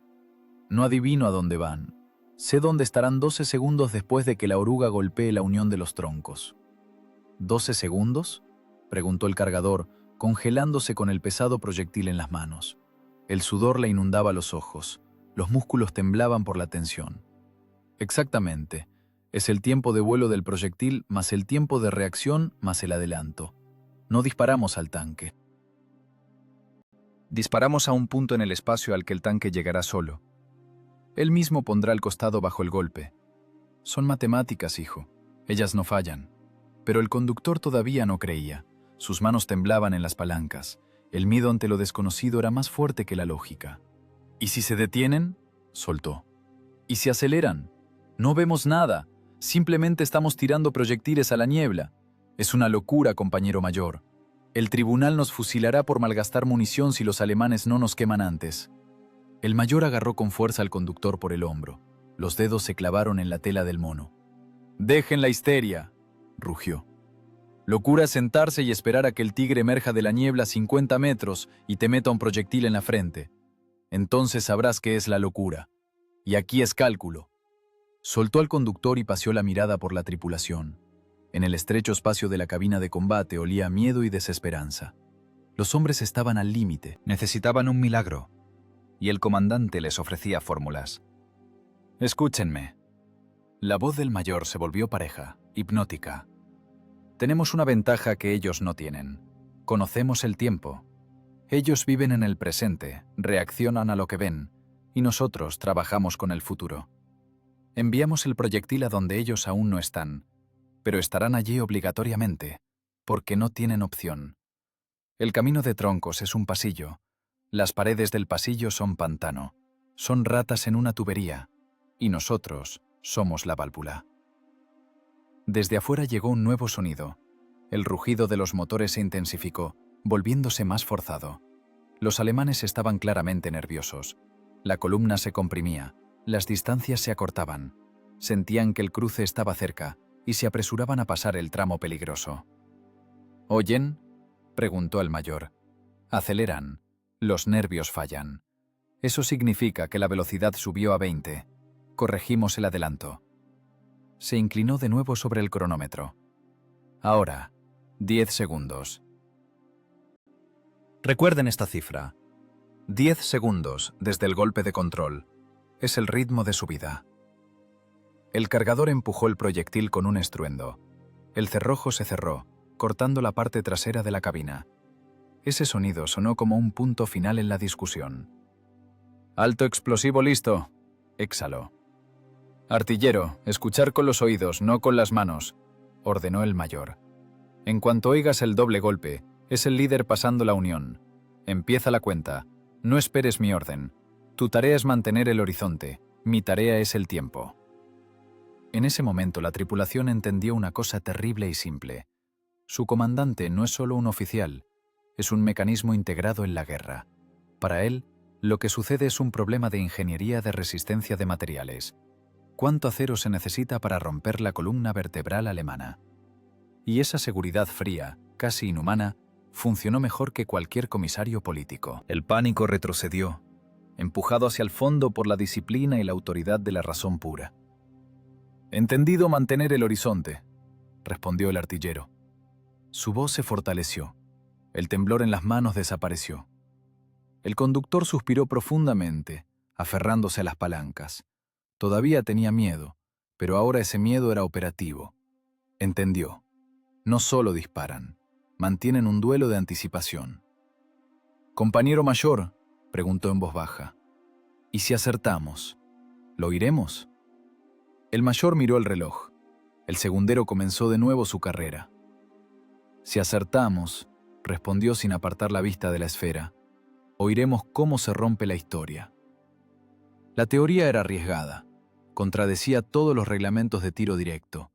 No adivino a dónde van. Sé dónde estarán 12 segundos después de que la oruga golpee la unión de los troncos. ¿12 segundos? Preguntó el cargador, congelándose con el pesado proyectil en las manos. El sudor le inundaba los ojos. Los músculos temblaban por la tensión. Exactamente. Es el tiempo de vuelo del proyectil más el tiempo de reacción más el adelanto. No disparamos al tanque. Disparamos a un punto en el espacio al que el tanque llegará solo. Él mismo pondrá el costado bajo el golpe. Son matemáticas, hijo. Ellas no fallan. Pero el conductor todavía no creía. Sus manos temblaban en las palancas. El miedo ante lo desconocido era más fuerte que la lógica. ¿Y si se detienen? Soltó. ¿Y si aceleran? No vemos nada. Simplemente estamos tirando proyectiles a la niebla. Es una locura, compañero mayor. El tribunal nos fusilará por malgastar munición si los alemanes no nos queman antes. El mayor agarró con fuerza al conductor por el hombro. Los dedos se clavaron en la tela del mono. «¡Dejen la histeria!», rugió. «Locura es sentarse y esperar a que el tigre emerja de la niebla a 50 metros y te meta un proyectil en la frente. Entonces sabrás qué es la locura. Y aquí es cálculo». Soltó al conductor y paseó la mirada por la tripulación. En el estrecho espacio de la cabina de combate olía miedo y desesperanza. Los hombres estaban al límite. Necesitaban un milagro. Y el comandante les ofrecía fórmulas. «Escúchenme». La voz del mayor se volvió pareja, hipnótica. «Tenemos una ventaja que ellos no tienen. Conocemos el tiempo. Ellos viven en el presente, reaccionan a lo que ven, y nosotros trabajamos con el futuro. Enviamos el proyectil a donde ellos aún no están, pero estarán allí obligatoriamente, porque no tienen opción. El camino de troncos es un pasillo. Las paredes del pasillo son pantano. Son ratas en una tubería. Y nosotros somos la válvula». Desde afuera llegó un nuevo sonido. El rugido de los motores se intensificó, volviéndose más forzado. Los alemanes estaban claramente nerviosos. La columna se comprimía, las distancias se acortaban. Sentían que el cruce estaba cerca y se apresuraban a pasar el tramo peligroso. «¿Oyen?», preguntó el mayor. «Aceleran. Los nervios fallan. Eso significa que la velocidad subió a 20. Corregimos el adelanto». Se inclinó de nuevo sobre el cronómetro. «Ahora, 10 segundos». Recuerden esta cifra. 10 segundos desde el golpe de control. Es el ritmo de su vida. El cargador empujó el proyectil con un estruendo. El cerrojo se cerró, cortando la parte trasera de la cabina. Ese sonido sonó como un punto final en la discusión. «Alto explosivo listo», exhaló. «Artillero, escuchar con los oídos, no con las manos», ordenó el mayor. «En cuanto oigas el doble golpe, es el líder pasando la unión. Empieza la cuenta. No esperes mi orden. Tu tarea es mantener el horizonte. Mi tarea es el tiempo». En ese momento la tripulación entendió una cosa terrible y simple. Su comandante no es solo un oficial, es un mecanismo integrado en la guerra. Para él, lo que sucede es un problema de ingeniería de resistencia de materiales. ¿Cuánto acero se necesita para romper la columna vertebral alemana? Y esa seguridad fría, casi inhumana, funcionó mejor que cualquier comisario político. El pánico retrocedió, empujado hacia el fondo por la disciplina y la autoridad de la razón pura. «Entendido mantener el horizonte», respondió el artillero. Su voz se fortaleció. El temblor en las manos desapareció. El conductor suspiró profundamente, aferrándose a las palancas. Todavía tenía miedo, pero ahora ese miedo era operativo. Entendió. No solo disparan, mantienen un duelo de anticipación. «Compañero mayor», preguntó en voz baja, «¿y si acertamos? ¿Lo oiremos?». El mayor miró el reloj. El segundero comenzó de nuevo su carrera. «Si acertamos», respondió sin apartar la vista de la esfera, «oiremos cómo se rompe la historia». La teoría era arriesgada. Contradecía todos los reglamentos de tiro directo.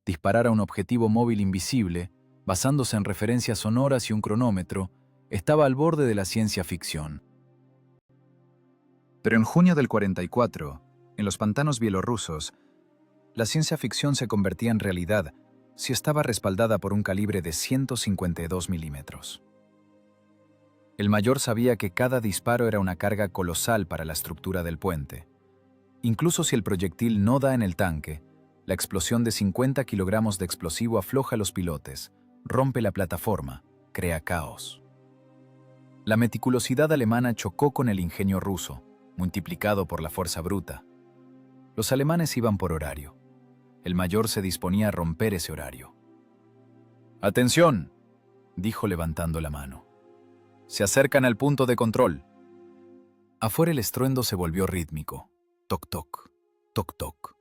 Disparar a un objetivo móvil invisible, basándose en referencias sonoras y un cronómetro, estaba al borde de la ciencia ficción. Pero en junio del 44, en los pantanos bielorrusos, la ciencia ficción se convertía en realidad si estaba respaldada por un calibre de 152 milímetros. El mayor sabía que cada disparo era una carga colosal para la estructura del puente. Incluso si el proyectil no da en el tanque, La explosión de 50 kilogramos de explosivo afloja a los pilotes, rompe la plataforma, crea caos. La meticulosidad alemana chocó con el ingenio ruso, multiplicado por la fuerza bruta. Los alemanes iban por horario. El mayor se disponía a romper ese horario. «¡Atención!», dijo levantando la mano. «Se acercan al punto de control». Afuera el estruendo se volvió rítmico. Toc, toc, toc, toc.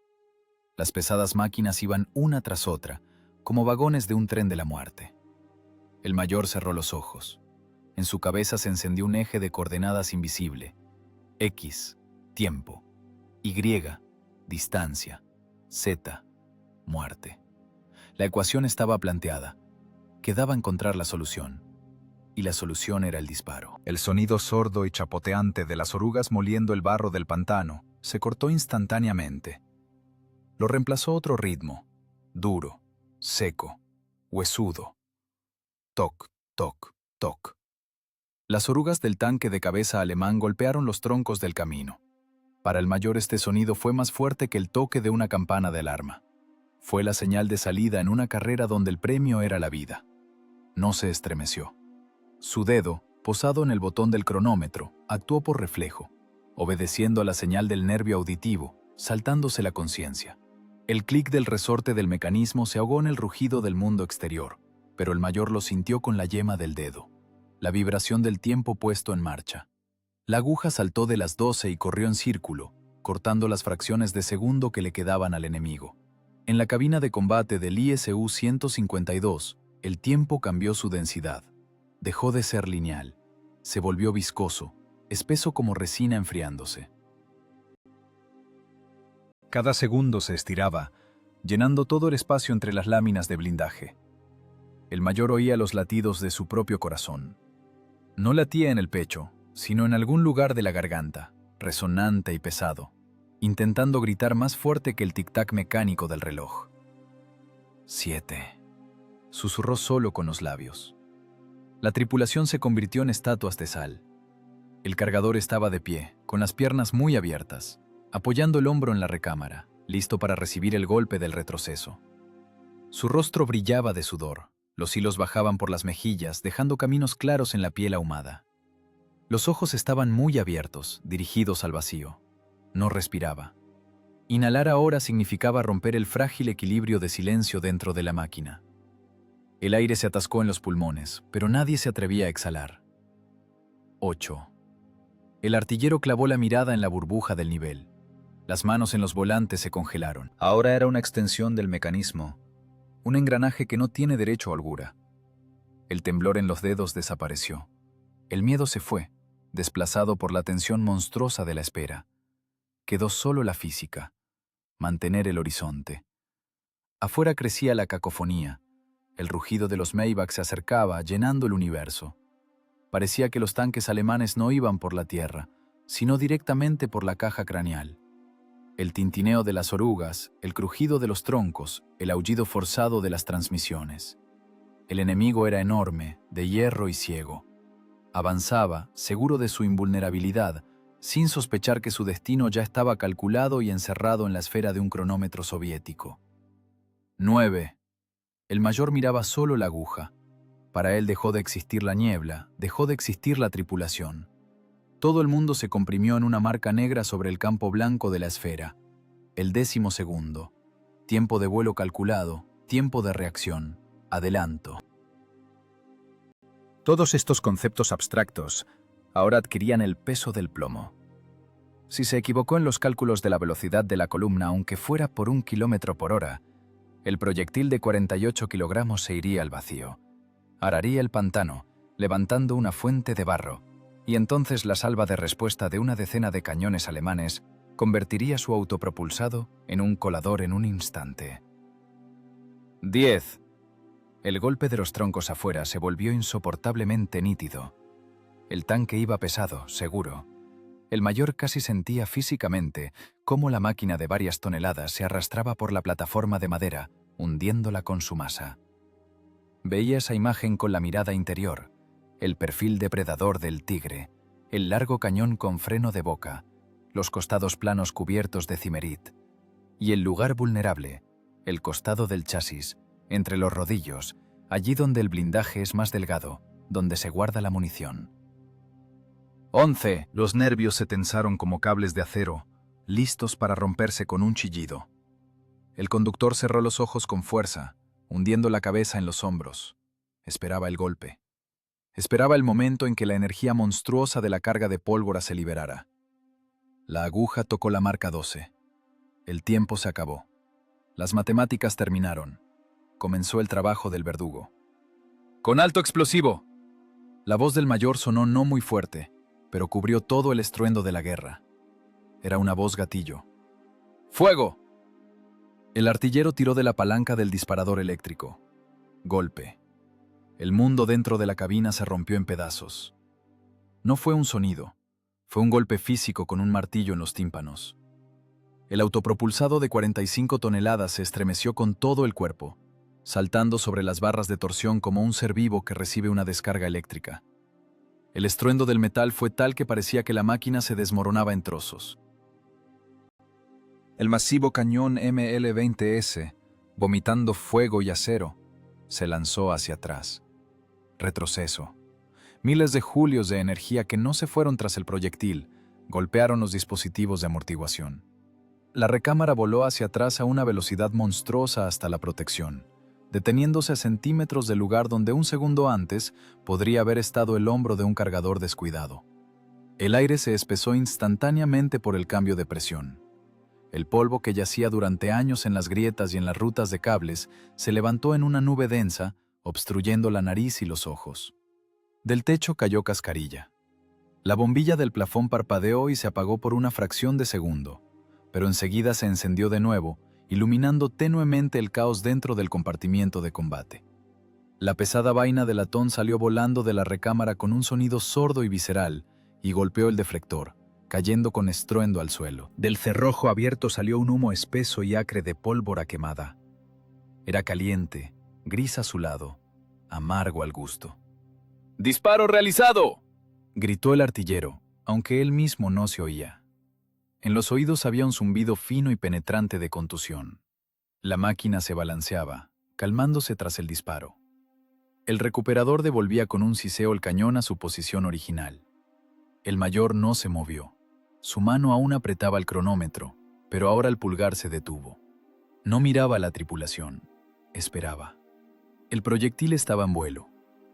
Las pesadas máquinas iban una tras otra, como vagones de un tren de la muerte. El mayor cerró los ojos. En su cabeza se encendió un eje de coordenadas invisible. X, tiempo. Y, distancia. Z, muerte. La ecuación estaba planteada. Quedaba encontrar la solución. Y la solución era el disparo. El sonido sordo y chapoteante de las orugas moliendo el barro del pantano se cortó instantáneamente. Lo reemplazó otro ritmo, duro, seco, huesudo. Toc, toc, toc. Las orugas del tanque de cabeza alemán golpearon los troncos del camino. Para el mayor este sonido fue más fuerte que el toque de una campana de alarma. Fue la señal de salida en una carrera donde el premio era la vida. No se estremeció. Su dedo, posado en el botón del cronómetro, actuó por reflejo, obedeciendo a la señal del nervio auditivo, saltándose la conciencia. El clic del resorte del mecanismo se ahogó en el rugido del mundo exterior, pero el mayor lo sintió con la yema del dedo. La vibración del tiempo puesto en marcha. La aguja saltó de las 12 y corrió en círculo, cortando las fracciones de segundo que le quedaban al enemigo. En la cabina de combate del ISU-152, el tiempo cambió su densidad. Dejó de ser lineal. Se volvió viscoso, espeso como resina enfriándose. Cada segundo se estiraba, llenando todo el espacio entre las láminas de blindaje. El mayor oía los latidos de su propio corazón. No latía en el pecho, sino en algún lugar de la garganta, resonante y pesado, intentando gritar más fuerte que el tic-tac mecánico del reloj. 7. Susurró solo con los labios. La tripulación se convirtió en estatuas de sal. El cargador estaba de pie, con las piernas muy abiertas, apoyando el hombro en la recámara, listo para recibir el golpe del retroceso. Su rostro brillaba de sudor. Los hilos bajaban por las mejillas, dejando caminos claros en la piel ahumada. Los ojos estaban muy abiertos, dirigidos al vacío. No respiraba. Inhalar ahora significaba romper el frágil equilibrio de silencio dentro de la máquina. El aire se atascó en los pulmones, pero nadie se atrevía a exhalar. 8. El artillero clavó la mirada en la burbuja del nivel. Las manos en los volantes se congelaron. Ahora era una extensión del mecanismo, un engranaje que no tiene derecho a holgura. El temblor en los dedos desapareció. El miedo se fue, desplazado por la tensión monstruosa de la espera. Quedó solo la física, mantener el horizonte. Afuera crecía la cacofonía. El rugido de los Maybach se acercaba, llenando el universo. Parecía que los tanques alemanes no iban por la tierra, sino directamente por la caja craneal. El tintineo de las orugas, el crujido de los troncos, el aullido forzado de las transmisiones. El enemigo era enorme, de hierro y ciego. Avanzaba, seguro de su invulnerabilidad, sin sospechar que su destino ya estaba calculado y encerrado en la esfera de un cronómetro soviético. 9. El mayor miraba solo la aguja. Para él dejó de existir la niebla, dejó de existir la tripulación. Todo el mundo se comprimió en una marca negra sobre el campo blanco de la esfera. El 10º segundo. Tiempo de vuelo calculado, tiempo de reacción, adelanto. Todos estos conceptos abstractos ahora adquirían el peso del plomo. Si se equivocó en los cálculos de la velocidad de la columna, aunque fuera por 1 kilómetro por hora, el proyectil de 48 kilogramos se iría al vacío. Araría el pantano, levantando una fuente de barro, y entonces la salva de respuesta de una decena de cañones alemanes convertiría su autopropulsado en un colador en un instante. 10. El golpe de los troncos afuera se volvió insoportablemente nítido. El tanque iba pesado, seguro. El mayor casi sentía físicamente cómo la máquina de varias toneladas se arrastraba por la plataforma de madera, hundiéndola con su masa. Veía esa imagen con la mirada interior, el perfil depredador del tigre, el largo cañón con freno de boca, los costados planos cubiertos de cimerit, y el lugar vulnerable, el costado del chasis, entre los rodillos, allí donde el blindaje es más delgado, donde se guarda la munición. 11. Los nervios se tensaron como cables de acero, listos para romperse con un chillido. El conductor cerró los ojos con fuerza, hundiendo la cabeza en los hombros. Esperaba el golpe. Esperaba el momento en que la energía monstruosa de la carga de pólvora se liberara. La aguja tocó la marca 12. El tiempo se acabó. Las matemáticas terminaron. Comenzó el trabajo del verdugo. ¡Con alto explosivo! La voz del mayor sonó no muy fuerte, pero cubrió todo el estruendo de la guerra. Era una voz gatillo. ¡Fuego! El artillero tiró de la palanca del disparador eléctrico. Golpe. El mundo dentro de la cabina se rompió en pedazos. No fue un sonido, fue un golpe físico con un martillo en los tímpanos. El autopropulsado de 45 toneladas se estremeció con todo el cuerpo, saltando sobre las barras de torsión como un ser vivo que recibe una descarga eléctrica. El estruendo del metal fue tal que parecía que la máquina se desmoronaba en trozos. El masivo cañón ML-20S, vomitando fuego y acero, se lanzó hacia atrás. Retroceso. Miles de julios de energía que no se fueron tras el proyectil golpearon los dispositivos de amortiguación. La recámara voló hacia atrás a una velocidad monstruosa hasta la protección, deteniéndose a centímetros del lugar donde un segundo antes podría haber estado el hombro de un cargador descuidado. El aire se espesó instantáneamente por el cambio de presión. El polvo que yacía durante años en las grietas y en las rutas de cables se levantó en una nube densa, obstruyendo la nariz y los ojos. Del techo cayó cascarilla. La bombilla del plafón parpadeó y se apagó por una fracción de segundo, pero enseguida se encendió de nuevo, iluminando tenuemente el caos dentro del compartimiento de combate. La pesada vaina de latón salió volando de la recámara con un sonido sordo y visceral y golpeó el deflector, cayendo con estruendo al suelo. Del cerrojo abierto salió un humo espeso y acre de pólvora quemada. Era caliente, gris azulado, amargo al gusto. ¡Disparo realizado!, gritó el artillero, aunque él mismo no se oía. En los oídos había un zumbido fino y penetrante de contusión. La máquina se balanceaba, calmándose tras el disparo. El recuperador devolvía con un siseo el cañón a su posición original. El mayor no se movió. Su mano aún apretaba el cronómetro, pero ahora el pulgar se detuvo. No miraba a la tripulación. Esperaba. El proyectil estaba en vuelo.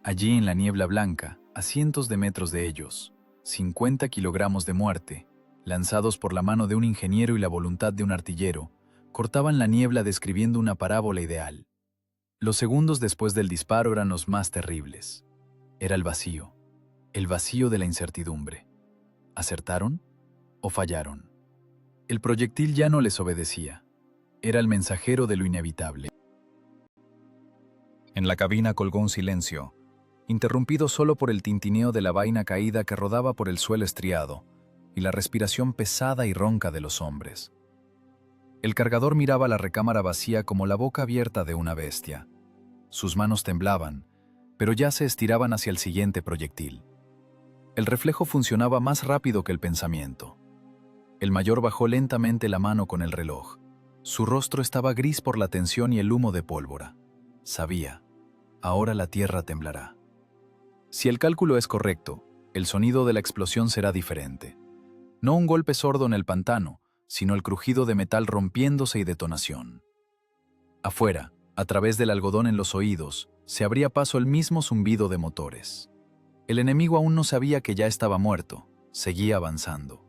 Allí en la niebla blanca, a cientos de metros de ellos, 50 kilogramos de muerte, lanzados por la mano de un ingeniero y la voluntad de un artillero, cortaban la niebla describiendo una parábola ideal. Los segundos después del disparo eran los más terribles. Era el vacío de la incertidumbre. ¿Acertaron o fallaron? El proyectil ya no les obedecía. Era el mensajero de lo inevitable. En la cabina colgó un silencio, interrumpido solo por el tintineo de la vaina caída que rodaba por el suelo estriado y la respiración pesada y ronca de los hombres. El cargador miraba la recámara vacía como la boca abierta de una bestia. Sus manos temblaban, pero ya se estiraban hacia el siguiente proyectil. El reflejo funcionaba más rápido que el pensamiento. El mayor bajó lentamente la mano con el reloj. Su rostro estaba gris por la tensión y el humo de pólvora. Sabía, ahora la tierra temblará. Si el cálculo es correcto, el sonido de la explosión será diferente. No un golpe sordo en el pantano, sino el crujido de metal rompiéndose y detonación. Afuera, a través del algodón en los oídos, se abría paso el mismo zumbido de motores. El enemigo aún no sabía que ya estaba muerto, seguía avanzando.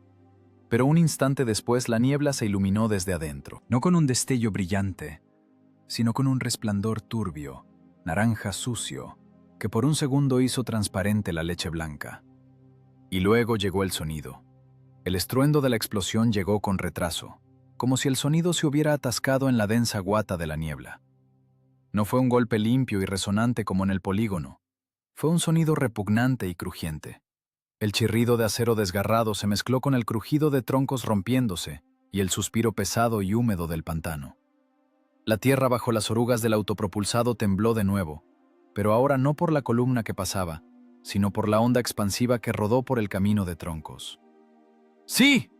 Pero un instante después la niebla se iluminó desde adentro, no con un destello brillante, sino con un resplandor turbio, naranja sucio, que por un segundo hizo transparente la leche blanca. Y luego llegó el sonido. El estruendo de la explosión llegó con retraso, como si el sonido se hubiera atascado en la densa guata de la niebla. No fue un golpe limpio y resonante como en el polígono. Fue un sonido repugnante y crujiente. El chirrido de acero desgarrado se mezcló con el crujido de troncos rompiéndose y el suspiro pesado y húmedo del pantano. La tierra bajo las orugas del autopropulsado tembló de nuevo, pero ahora no por la columna que pasaba, sino por la onda expansiva que rodó por el camino de troncos. ¡Sí!,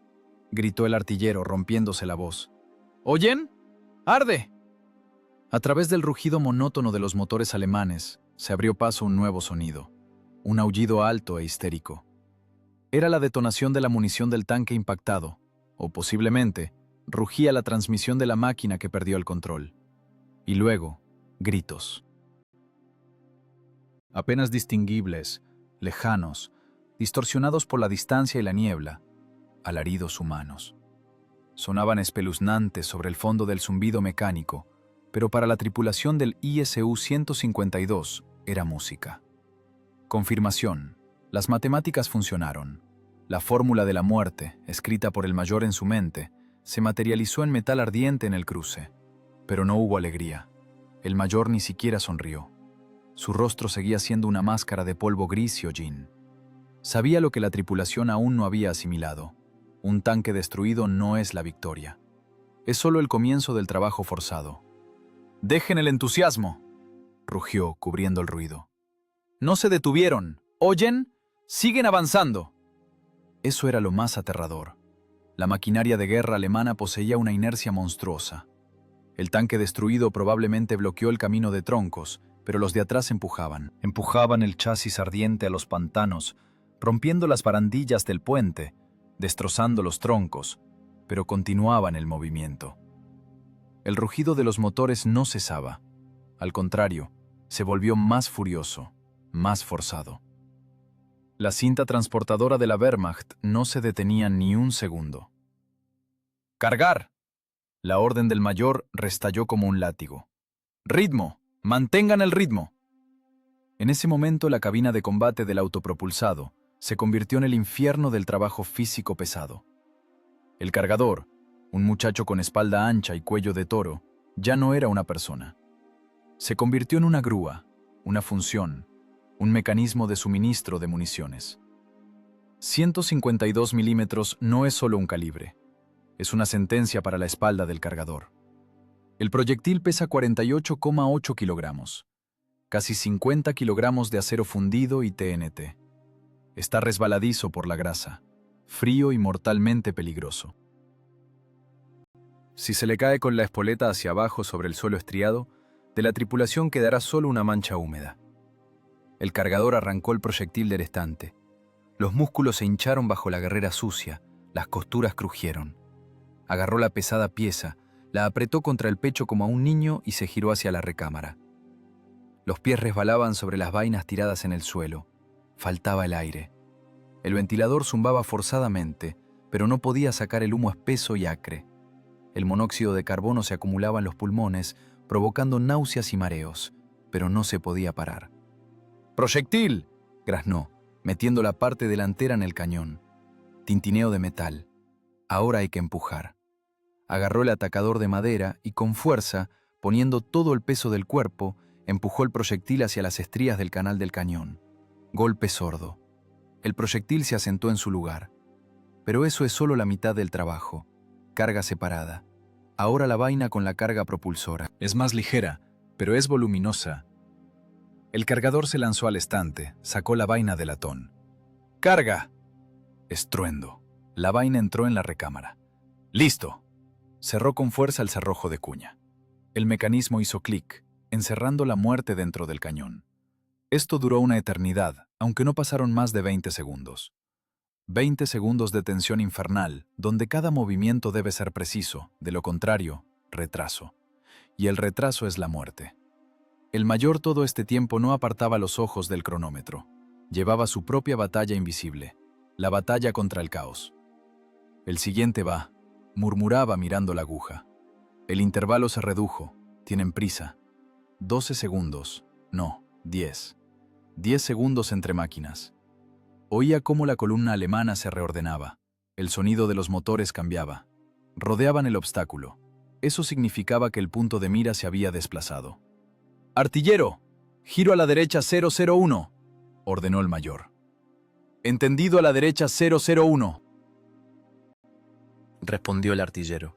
gritó el artillero rompiéndose la voz. ¿oyen? ¡Arde! A través del rugido monótono de los motores alemanes, se abrió paso un nuevo sonido, un aullido alto e histérico. Era la detonación de la munición del tanque impactado, o posiblemente, rugía la transmisión de la máquina que perdió el control. Y luego, gritos. Apenas distinguibles, lejanos, distorsionados por la distancia y la niebla, alaridos humanos. Sonaban espeluznantes sobre el fondo del zumbido mecánico, pero para la tripulación del ISU-152 era música. Confirmación. Las matemáticas funcionaron. La fórmula de la muerte, escrita por el mayor en su mente, se materializó en metal ardiente en el cruce. Pero no hubo alegría. El mayor ni siquiera sonrió. Su rostro seguía siendo una máscara de polvo gris y hollín. Sabía lo que la tripulación aún no había asimilado. Un tanque destruido no es la victoria. Es solo el comienzo del trabajo forzado. «¡Dejen el entusiasmo!», rugió, cubriendo el ruido. «No se detuvieron. ¿Oyen? ¡Siguen avanzando!». Eso era lo más aterrador. La maquinaria de guerra alemana poseía una inercia monstruosa. El tanque destruido probablemente bloqueó el camino de troncos, pero los de atrás empujaban el chasis ardiente a los pantanos, rompiendo las barandillas del puente, destrozando los troncos, pero continuaban el movimiento. El rugido de los motores no cesaba. Al contrario, se volvió más furioso, más forzado. La cinta transportadora de la Wehrmacht no se detenía ni un segundo. «¡Cargar!». La orden del mayor restalló como un látigo. «¡Ritmo! ¡Mantengan el ritmo!». En ese momento la cabina de combate del autopropulsado se convirtió en el infierno del trabajo físico pesado. El cargador, un muchacho con espalda ancha y cuello de toro, ya no era una persona. Se convirtió en una grúa, una función, un mecanismo de suministro de municiones. 152 milímetros no es solo un calibre, es una sentencia para la espalda del cargador. El proyectil pesa 48,8 kilogramos, casi 50 kilogramos de acero fundido y TNT. Está resbaladizo por la grasa, frío y mortalmente peligroso. Si se le cae con la espoleta hacia abajo sobre el suelo estriado, de la tripulación quedará solo una mancha húmeda. El cargador arrancó el proyectil del estante. Los músculos se hincharon bajo la guerrera sucia, las costuras crujieron. Agarró la pesada pieza, la apretó contra el pecho como a un niño y se giró hacia la recámara. Los pies resbalaban sobre las vainas tiradas en el suelo. Faltaba el aire. El ventilador zumbaba forzadamente, pero no podía sacar el humo espeso y acre. El monóxido de carbono se acumulaba en los pulmones, provocando náuseas y mareos, pero no se podía parar. «¡Proyectil!», graznó, metiendo la parte delantera en el cañón. Tintineo de metal. Ahora hay que empujar. Agarró el atacador de madera y con fuerza, poniendo todo el peso del cuerpo, empujó el proyectil hacia las estrías del canal del cañón. Golpe sordo. El proyectil se asentó en su lugar. Pero eso es solo la mitad del trabajo. Carga separada. Ahora la vaina con la carga propulsora. Es más ligera, pero es voluminosa. El cargador se lanzó al estante, sacó la vaina de latón. ¡Carga! Estruendo. La vaina entró en la recámara. ¡Listo! Cerró con fuerza el cerrojo de cuña. El mecanismo hizo clic, encerrando la muerte dentro del cañón. Esto duró una eternidad, aunque no pasaron más de 20 segundos. 20 segundos de tensión infernal, donde cada movimiento debe ser preciso, de lo contrario, retraso. Y el retraso es la muerte. El mayor todo este tiempo no apartaba los ojos del cronómetro. Llevaba su propia batalla invisible, la batalla contra el caos. «El siguiente va», murmuraba mirando la aguja. El intervalo se redujo. Tienen prisa. 12 segundos. No, 10. 10 segundos entre máquinas. Oía cómo la columna alemana se reordenaba. El sonido de los motores cambiaba. Rodeaban el obstáculo. Eso significaba que el punto de mira se había desplazado. «Artillero, giro a la derecha 001», ordenó el mayor. «Entendido, a la derecha 001», respondió el artillero.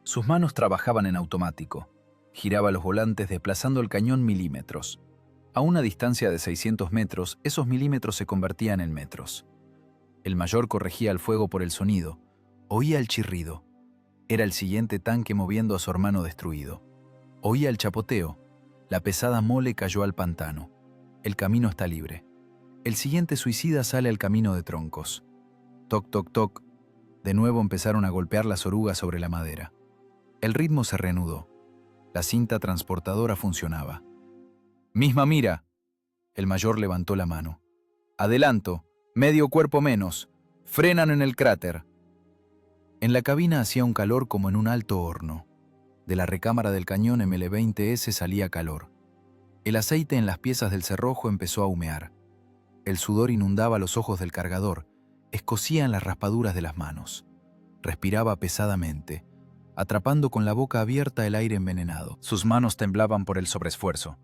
Sus manos trabajaban en automático. Giraba los volantes desplazando el cañón milímetros. A una distancia de 600 metros, esos milímetros se convertían en metros. El mayor corregía el fuego por el sonido. Oía el chirrido. Era el siguiente tanque moviendo a su hermano destruido. Oía el chapoteo. La pesada mole cayó al pantano. El camino está libre. El siguiente suicida sale al camino de troncos. Toc, toc, toc. De nuevo empezaron a golpear las orugas sobre la madera. El ritmo se reanudó. La cinta transportadora funcionaba. «Misma mira». El mayor levantó la mano. «Adelanto, medio cuerpo menos. Frenan en el cráter». En la cabina hacía un calor como en un alto horno. De la recámara del cañón ML-20S salía calor. El aceite en las piezas del cerrojo empezó a humear. El sudor inundaba los ojos del cargador, escocía en las raspaduras de las manos. Respiraba pesadamente, atrapando con la boca abierta el aire envenenado. Sus manos temblaban por el sobreesfuerzo,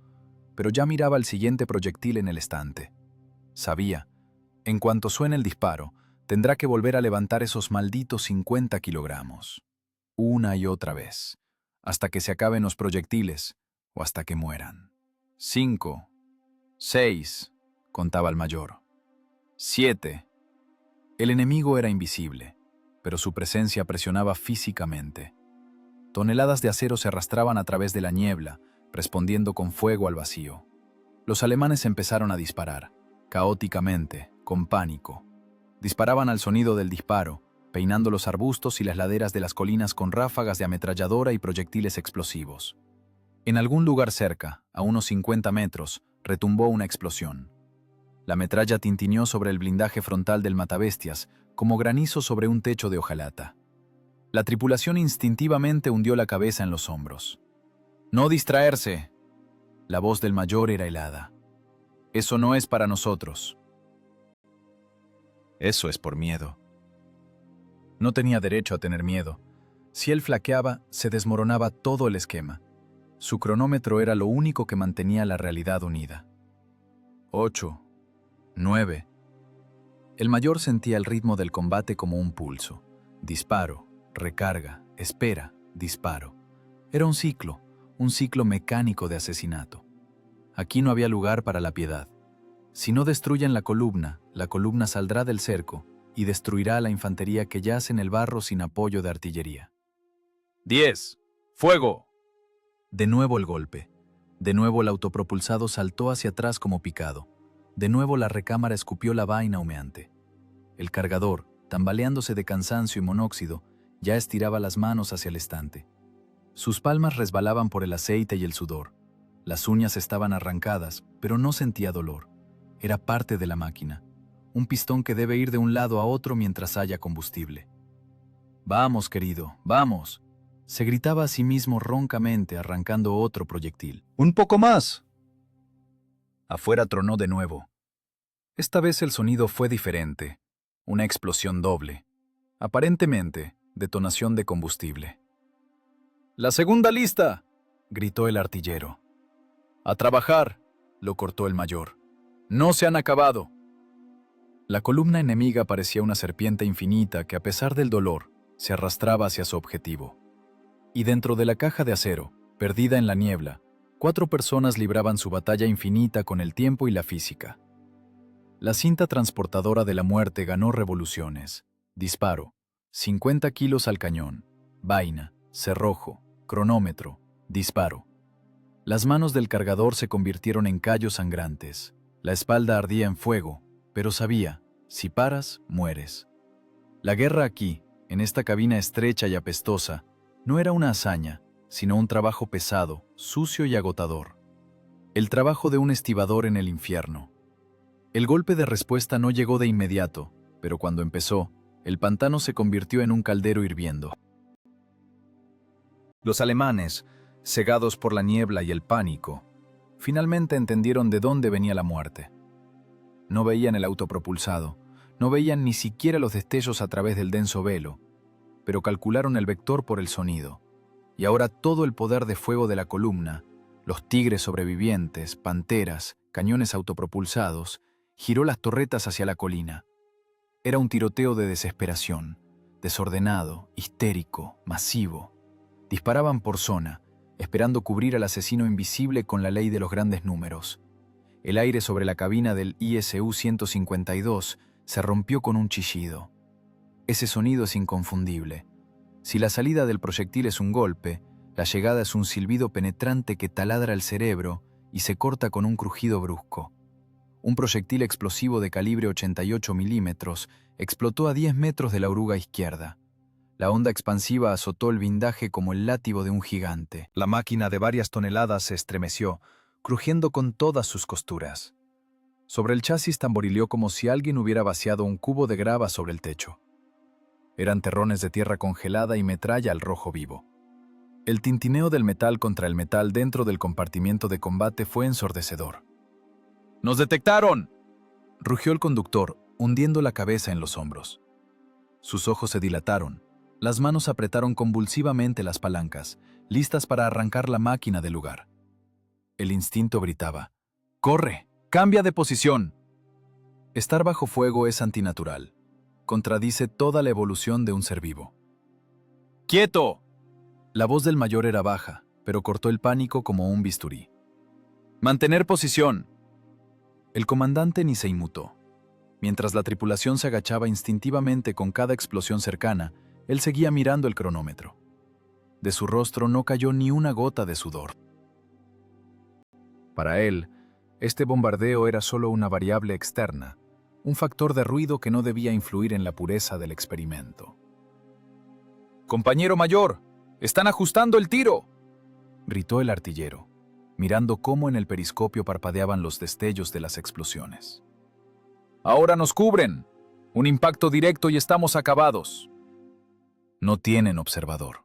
pero ya miraba el siguiente proyectil en el estante. Sabía, en cuanto suene el disparo, tendrá que volver a levantar esos malditos 50 kilogramos. Una y otra vez, hasta que se acaben los proyectiles o hasta que mueran. 5, 6, contaba el mayor. 7. El enemigo era invisible, pero su presencia presionaba físicamente. Toneladas de acero se arrastraban a través de la niebla, respondiendo con fuego al vacío. Los alemanes empezaron a disparar, caóticamente, con pánico. Disparaban al sonido del disparo, peinando los arbustos y las laderas de las colinas con ráfagas de ametralladora y proyectiles explosivos. En algún lugar cerca, a unos 50 metros, retumbó una explosión. La metralla tintineó sobre el blindaje frontal del matabestias, como granizo sobre un techo de hojalata. La tripulación instintivamente hundió la cabeza en los hombros. «No distraerse». La voz del mayor era helada. «Eso no es para nosotros». «Eso es por miedo». No tenía derecho a tener miedo. Si él flaqueaba, se desmoronaba todo el esquema. Su cronómetro era lo único que mantenía la realidad unida. 8, 9. El mayor sentía el ritmo del combate como un pulso. Disparo, recarga, espera, disparo. Era un ciclo mecánico de asesinato. Aquí no había lugar para la piedad. Si no destruyen la columna saldrá del cerco y destruirá a la infantería que yace en el barro sin apoyo de artillería. 10. ¡Fuego! De nuevo el golpe. De nuevo el autopropulsado saltó hacia atrás como picado. De nuevo la recámara escupió la vaina humeante. El cargador, tambaleándose de cansancio y monóxido, ya estiraba las manos hacia el estante. Sus palmas resbalaban por el aceite y el sudor. Las uñas estaban arrancadas, pero no sentía dolor. Era parte de la máquina. Un pistón que debe ir de un lado a otro mientras haya combustible. «Vamos, querido, vamos», se gritaba a sí mismo roncamente, arrancando otro proyectil. ¡Un poco más! Afuera tronó de nuevo. Esta vez el sonido fue diferente. Una explosión doble. Aparentemente, detonación de combustible. ¡La segunda lista!, gritó el artillero. ¡A trabajar!, lo cortó el mayor. ¡No se han acabado! La columna enemiga parecía una serpiente infinita que, a pesar del dolor, se arrastraba hacia su objetivo. Y dentro de la caja de acero, perdida en la niebla, 4 personas libraban su batalla infinita con el tiempo y la física. La cinta transportadora de la muerte ganó revoluciones. Disparo, 50 kilos al cañón, vaina, cerrojo, cronómetro, disparo. Las manos del cargador se convirtieron en callos sangrantes. La espalda ardía en fuego, pero sabía, si paras, mueres. La guerra aquí, en esta cabina estrecha y apestosa, no era una hazaña, sino un trabajo pesado, sucio y agotador. El trabajo de un estibador en el infierno. El golpe de respuesta no llegó de inmediato, pero cuando empezó, el pantano se convirtió en un caldero hirviendo. Los alemanes, cegados por la niebla y el pánico, finalmente entendieron de dónde venía la muerte. No veían el autopropulsado, no veían ni siquiera los destellos a través del denso velo, pero calcularon el vector por el sonido, y ahora todo el poder de fuego de la columna, los tigres sobrevivientes, panteras, cañones autopropulsados, giró las torretas hacia la colina. Era un tiroteo de desesperación, desordenado, histérico, masivo. Disparaban por zona, esperando cubrir al asesino invisible con la ley de los grandes números. El aire sobre la cabina del ISU-152 se rompió con un chillido. Ese sonido es inconfundible. Si la salida del proyectil es un golpe, La llegada es un silbido penetrante que taladra el cerebro y se corta con un crujido brusco. Un proyectil explosivo de calibre 88 milímetros explotó a 10 metros de la oruga izquierda. La onda expansiva azotó el blindaje como el látigo de un gigante. La máquina de varias toneladas se estremeció, crujiendo con todas sus costuras. Sobre el chasis tamborileó como si alguien hubiera vaciado un cubo de grava sobre el techo. Eran terrones de tierra congelada y metralla al rojo vivo. El tintineo del metal contra el metal dentro del compartimiento de combate fue ensordecedor. ¡Nos detectaron!, rugió el conductor, hundiendo la cabeza en los hombros. Sus ojos se dilataron. Las manos apretaron convulsivamente las palancas, listas para arrancar la máquina del lugar. El instinto gritaba: ¡corre! ¡Cambia de posición! Estar bajo fuego es antinatural. Contradice toda la evolución de un ser vivo. ¡Quieto! La voz del mayor era baja, pero cortó el pánico como un bisturí. ¡Mantener posición! El comandante ni se inmutó. Mientras la tripulación se agachaba instintivamente con cada explosión cercana, él seguía mirando el cronómetro. De su rostro no cayó ni una gota de sudor. Para él, este bombardeo era solo una variable externa, un factor de ruido que no debía influir en la pureza del experimento. ¡Compañero mayor! ¡Están ajustando el tiro!, gritó el artillero, mirando cómo en el periscopio parpadeaban los destellos de las explosiones. ¡Ahora nos cubren! Un impacto directo y estamos acabados. No tienen observador,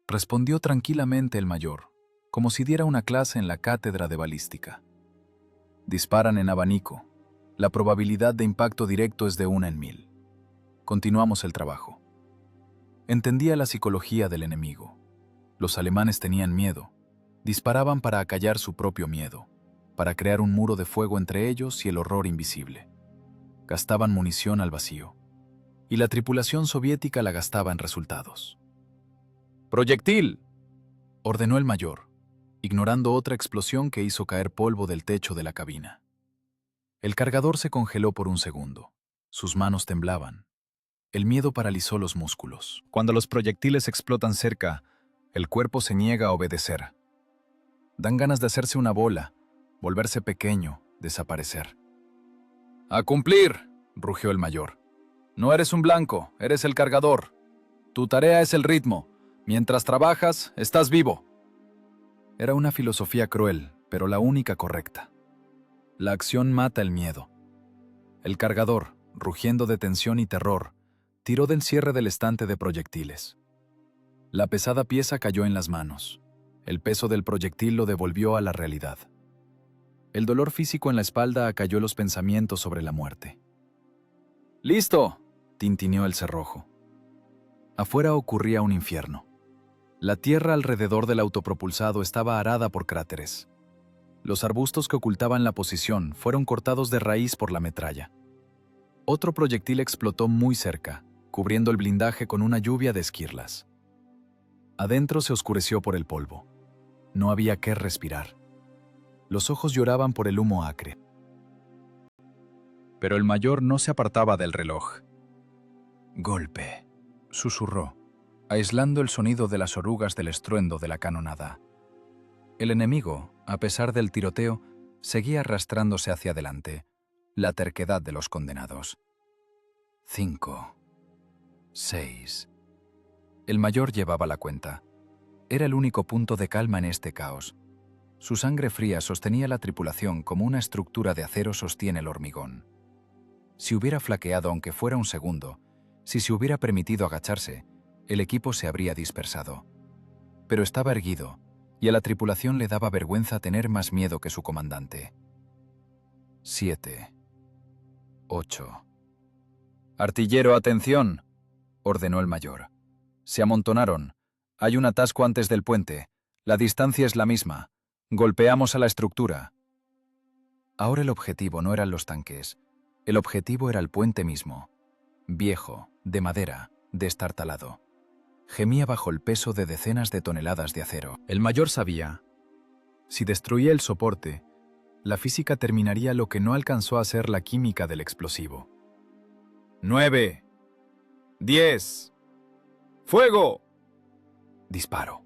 respondió tranquilamente el mayor, como si diera una clase en la cátedra de balística. Disparan en abanico. La probabilidad de impacto directo es de 1 en 1000. Continuamos el trabajo. Entendía la psicología del enemigo. Los alemanes tenían miedo. Disparaban para acallar su propio miedo, para crear un muro de fuego entre ellos y el horror invisible. Gastaban munición al vacío. Y la tripulación soviética la gastaba en resultados. ¡Proyectil!, ordenó el mayor, ignorando otra explosión que hizo caer polvo del techo de la cabina. El cargador se congeló por un segundo. Sus manos temblaban. El miedo paralizó los músculos. Cuando los proyectiles explotan cerca, el cuerpo se niega a obedecer. Dan ganas de hacerse una bola, volverse pequeño, desaparecer. ¡A cumplir!, rugió el mayor. No eres un blanco, eres el cargador. Tu tarea es el ritmo. Mientras trabajas, estás vivo. Era una filosofía cruel, pero la única correcta. La acción mata el miedo. El cargador, rugiendo de tensión y terror, tiró del cierre del estante de proyectiles. La pesada pieza cayó en las manos. El peso del proyectil lo devolvió a la realidad. El dolor físico en la espalda acalló los pensamientos sobre la muerte. ¡Listo!, tintineó el cerrojo. Afuera ocurría un infierno. La tierra alrededor del autopropulsado estaba arada por cráteres. Los arbustos que ocultaban la posición fueron cortados de raíz por la metralla. Otro proyectil explotó muy cerca, cubriendo el blindaje con una lluvia de esquirlas. Adentro se oscureció por el polvo. No había qué respirar. Los ojos lloraban por el humo acre. Pero el mayor no se apartaba del reloj. Golpe, susurró, aislando el sonido de las orugas del estruendo de la canonada. El enemigo, a pesar del tiroteo, seguía arrastrándose hacia adelante. La terquedad de los condenados. 5, 6. El mayor llevaba la cuenta. Era el único punto de calma en este caos. Su sangre fría sostenía la tripulación como una estructura de acero sostiene el hormigón. Si hubiera flaqueado aunque fuera un segundo, si se hubiera permitido agacharse, el equipo se habría dispersado. Pero estaba erguido, y a la tripulación le daba vergüenza tener más miedo que su comandante. 7, 8. «Artillero, atención», ordenó el mayor. «Se amontonaron. Hay un atasco antes del puente. La distancia es la misma. Golpeamos a la estructura». Ahora el objetivo no eran los tanques. El objetivo era el puente mismo. Viejo, de madera, destartalado. Gemía bajo el peso de decenas de toneladas de acero. El mayor sabía. Si destruía el soporte, la física terminaría lo que no alcanzó a ser la química del explosivo. 9, 10. ¡Fuego! Disparo.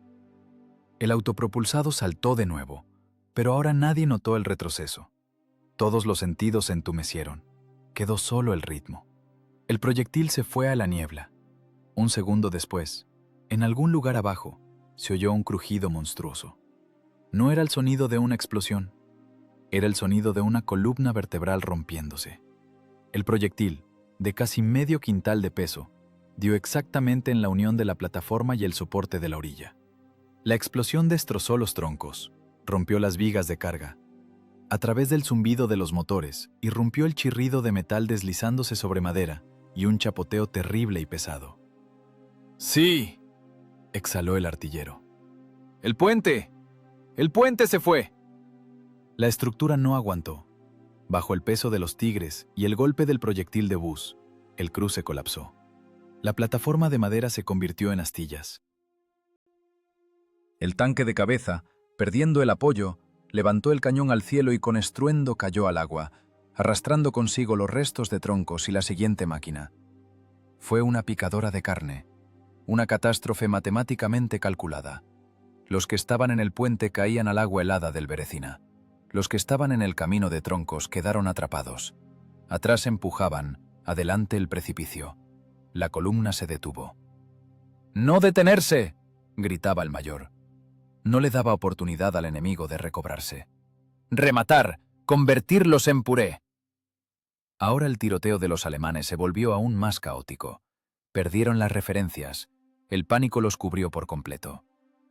El autopropulsado saltó de nuevo, pero ahora nadie notó el retroceso. Todos los sentidos se entumecieron. Quedó solo el ritmo. El proyectil se fue a la niebla. Un segundo después, en algún lugar abajo, se oyó un crujido monstruoso. No era el sonido de una explosión, era el sonido de una columna vertebral rompiéndose. El proyectil, de casi medio quintal de peso, dio exactamente en la unión de la plataforma y el soporte de la orilla. La explosión destrozó los troncos, rompió las vigas de carga. A través del zumbido de los motores, irrumpió el chirrido de metal deslizándose sobre madera y un chapoteo terrible y pesado. ¡Sí!, exhaló el artillero. ¡El puente! ¡El puente se fue! La estructura no aguantó. Bajo el peso de los tigres y el golpe del proyectil de bus, el cruce colapsó. La plataforma de madera se convirtió en astillas. El tanque de cabeza, perdiendo el apoyo, levantó el cañón al cielo y con estruendo cayó al agua, arrastrando consigo los restos de troncos y la siguiente máquina. Fue una picadora de carne, una catástrofe matemáticamente calculada. Los que estaban en el puente caían al agua helada del Berecina. Los que estaban en el camino de troncos quedaron atrapados. Atrás empujaban, adelante el precipicio. La columna se detuvo. ¡No detenerse!, gritaba el mayor. No le daba oportunidad al enemigo de recobrarse. ¡Rematar! ¡Convertirlos en puré! Ahora el tiroteo de los alemanes se volvió aún más caótico. Perdieron las referencias, el pánico los cubrió por completo.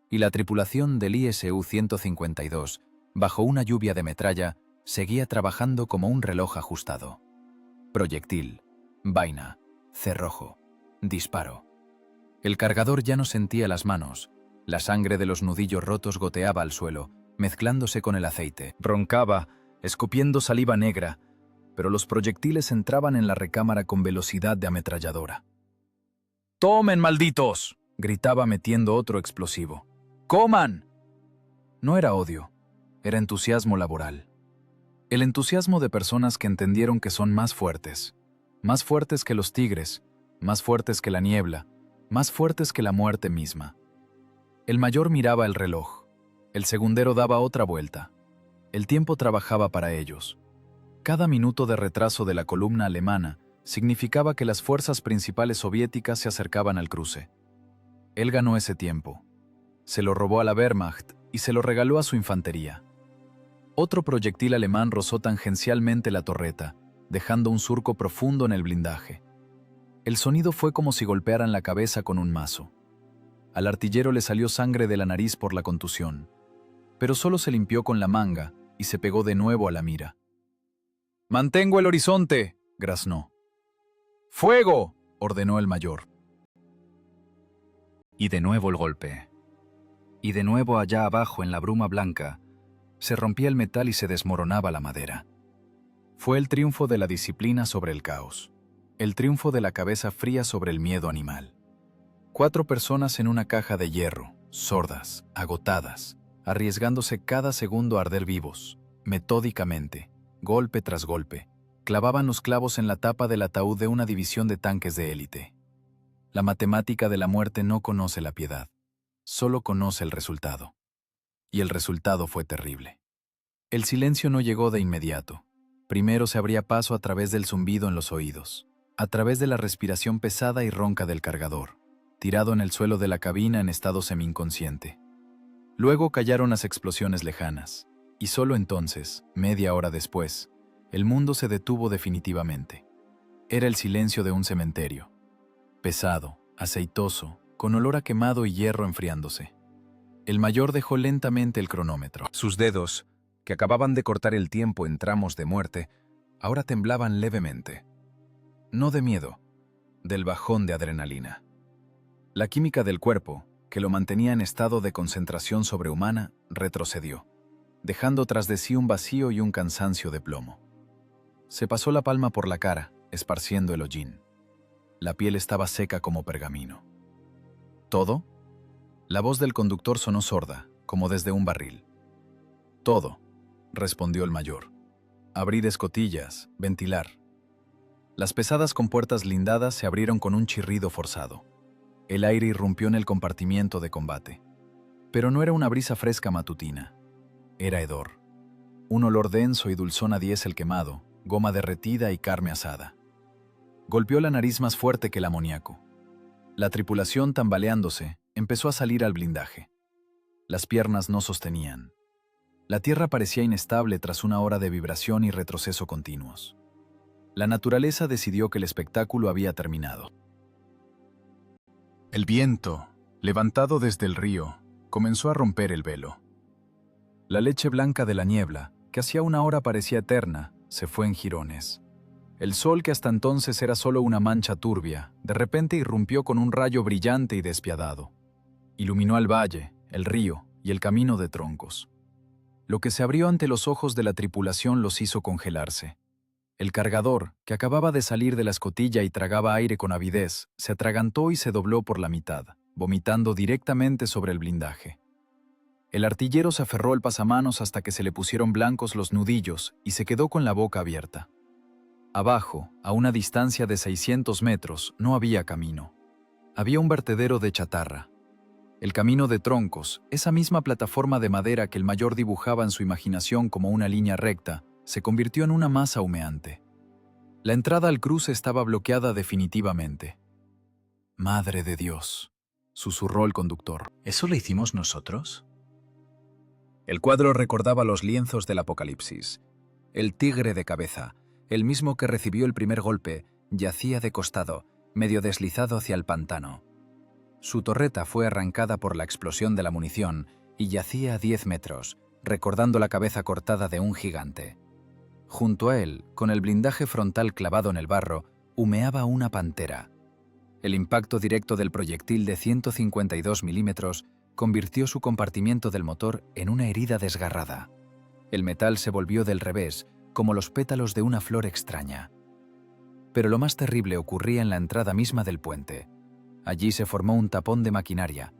Y la tripulación del ISU-152, bajo una lluvia de metralla, seguía trabajando como un reloj ajustado. Proyectil, vaina, cerrojo, disparo. El cargador ya no sentía las manos. La sangre de los nudillos rotos goteaba al suelo, mezclándose con el aceite. Roncaba, escupiendo saliva negra, pero los proyectiles entraban en la recámara con velocidad de ametralladora. ¡Tomen, malditos!, gritaba metiendo otro explosivo. ¡Coman! No era odio, era entusiasmo laboral. El entusiasmo de personas que entendieron que son más fuertes que los tigres, más fuertes que la niebla, más fuertes que la muerte misma. El mayor miraba el reloj, el segundero daba otra vuelta. El tiempo trabajaba para ellos. Cada minuto de retraso de la columna alemana significaba que las fuerzas principales soviéticas se acercaban al cruce. Él ganó ese tiempo. Se lo robó a la Wehrmacht y se lo regaló a su infantería. Otro proyectil alemán rozó tangencialmente la torreta, dejando un surco profundo en el blindaje. El sonido fue como si golpearan la cabeza con un mazo. Al artillero le salió sangre de la nariz por la contusión, pero solo se limpió con la manga y se pegó de nuevo a la mira. ¡Mantengo el horizonte!, graznó. ¡Fuego!, ordenó el mayor. Y de nuevo el golpe. Y de nuevo allá abajo en la bruma blanca, se rompía el metal y se desmoronaba la madera. Fue el triunfo de la disciplina sobre el caos, el triunfo de la cabeza fría sobre el miedo animal. 4 personas en una caja de hierro, sordas, agotadas, arriesgándose cada segundo a arder vivos, metódicamente, golpe tras golpe, clavaban los clavos en la tapa del ataúd de una división de tanques de élite. La matemática de la muerte no conoce la piedad, solo conoce el resultado. Y el resultado fue terrible. El silencio no llegó de inmediato. Primero se abría paso a través del zumbido en los oídos, a través de la respiración pesada y ronca del cargador, tirado en el suelo de la cabina en estado semi-inconsciente. Luego callaron las explosiones lejanas, y solo entonces, media hora después, el mundo se detuvo definitivamente. Era el silencio de un cementerio, pesado, aceitoso, con olor a quemado y hierro enfriándose. El mayor dejó lentamente el cronómetro. Sus dedos, que acababan de cortar el tiempo en tramos de muerte, ahora temblaban levemente. No de miedo, del bajón de adrenalina. La química del cuerpo, que lo mantenía en estado de concentración sobrehumana, retrocedió, dejando tras de sí un vacío y un cansancio de plomo. Se pasó la palma por la cara, esparciendo el hollín. La piel estaba seca como pergamino. ¿Todo? La voz del conductor sonó sorda, como desde un barril. «Todo», respondió el mayor. «Abrir escotillas, ventilar». Las pesadas compuertas blindadas se abrieron con un chirrido forzado. El aire irrumpió en el compartimiento de combate. Pero no era una brisa fresca matutina. Era hedor. Un olor denso y dulzón a diésel quemado, goma derretida y carne asada. Golpeó la nariz más fuerte que el amoníaco. La tripulación, tambaleándose, empezó a salir al blindaje. Las piernas no sostenían. La tierra parecía inestable tras una hora de vibración y retroceso continuos. La naturaleza decidió que el espectáculo había terminado. El viento, levantado desde el río, comenzó a romper el velo. La leche blanca de la niebla, que hacía una hora parecía eterna, se fue en jirones. El sol, que hasta entonces era solo una mancha turbia, de repente irrumpió con un rayo brillante y despiadado. Iluminó al valle, el río y el camino de troncos. Lo que se abrió ante los ojos de la tripulación los hizo congelarse. El cargador, que acababa de salir de la escotilla y tragaba aire con avidez, se atragantó y se dobló por la mitad, vomitando directamente sobre el blindaje. El artillero se aferró al pasamanos hasta que se le pusieron blancos los nudillos y se quedó con la boca abierta. Abajo, a una distancia de 600 metros, no había camino. Había un vertedero de chatarra. El camino de troncos, esa misma plataforma de madera que el mayor dibujaba en su imaginación como una línea recta, se convirtió en una masa humeante. La entrada al cruce estaba bloqueada definitivamente. «Madre de Dios», susurró el conductor. ¿Eso lo hicimos nosotros? El cuadro recordaba los lienzos del Apocalipsis. El tigre de cabeza, el mismo que recibió el primer golpe, yacía de costado, medio deslizado hacia el pantano. Su torreta fue arrancada por la explosión de la munición y yacía a 10 metros, recordando la cabeza cortada de un gigante. Junto a él, con el blindaje frontal clavado en el barro, humeaba una pantera. El impacto directo del proyectil de 152 milímetros convirtió su compartimiento del motor en una herida desgarrada. El metal se volvió del revés, como los pétalos de una flor extraña. Pero lo más terrible ocurría en la entrada misma del puente. Allí se formó un tapón de maquinaria.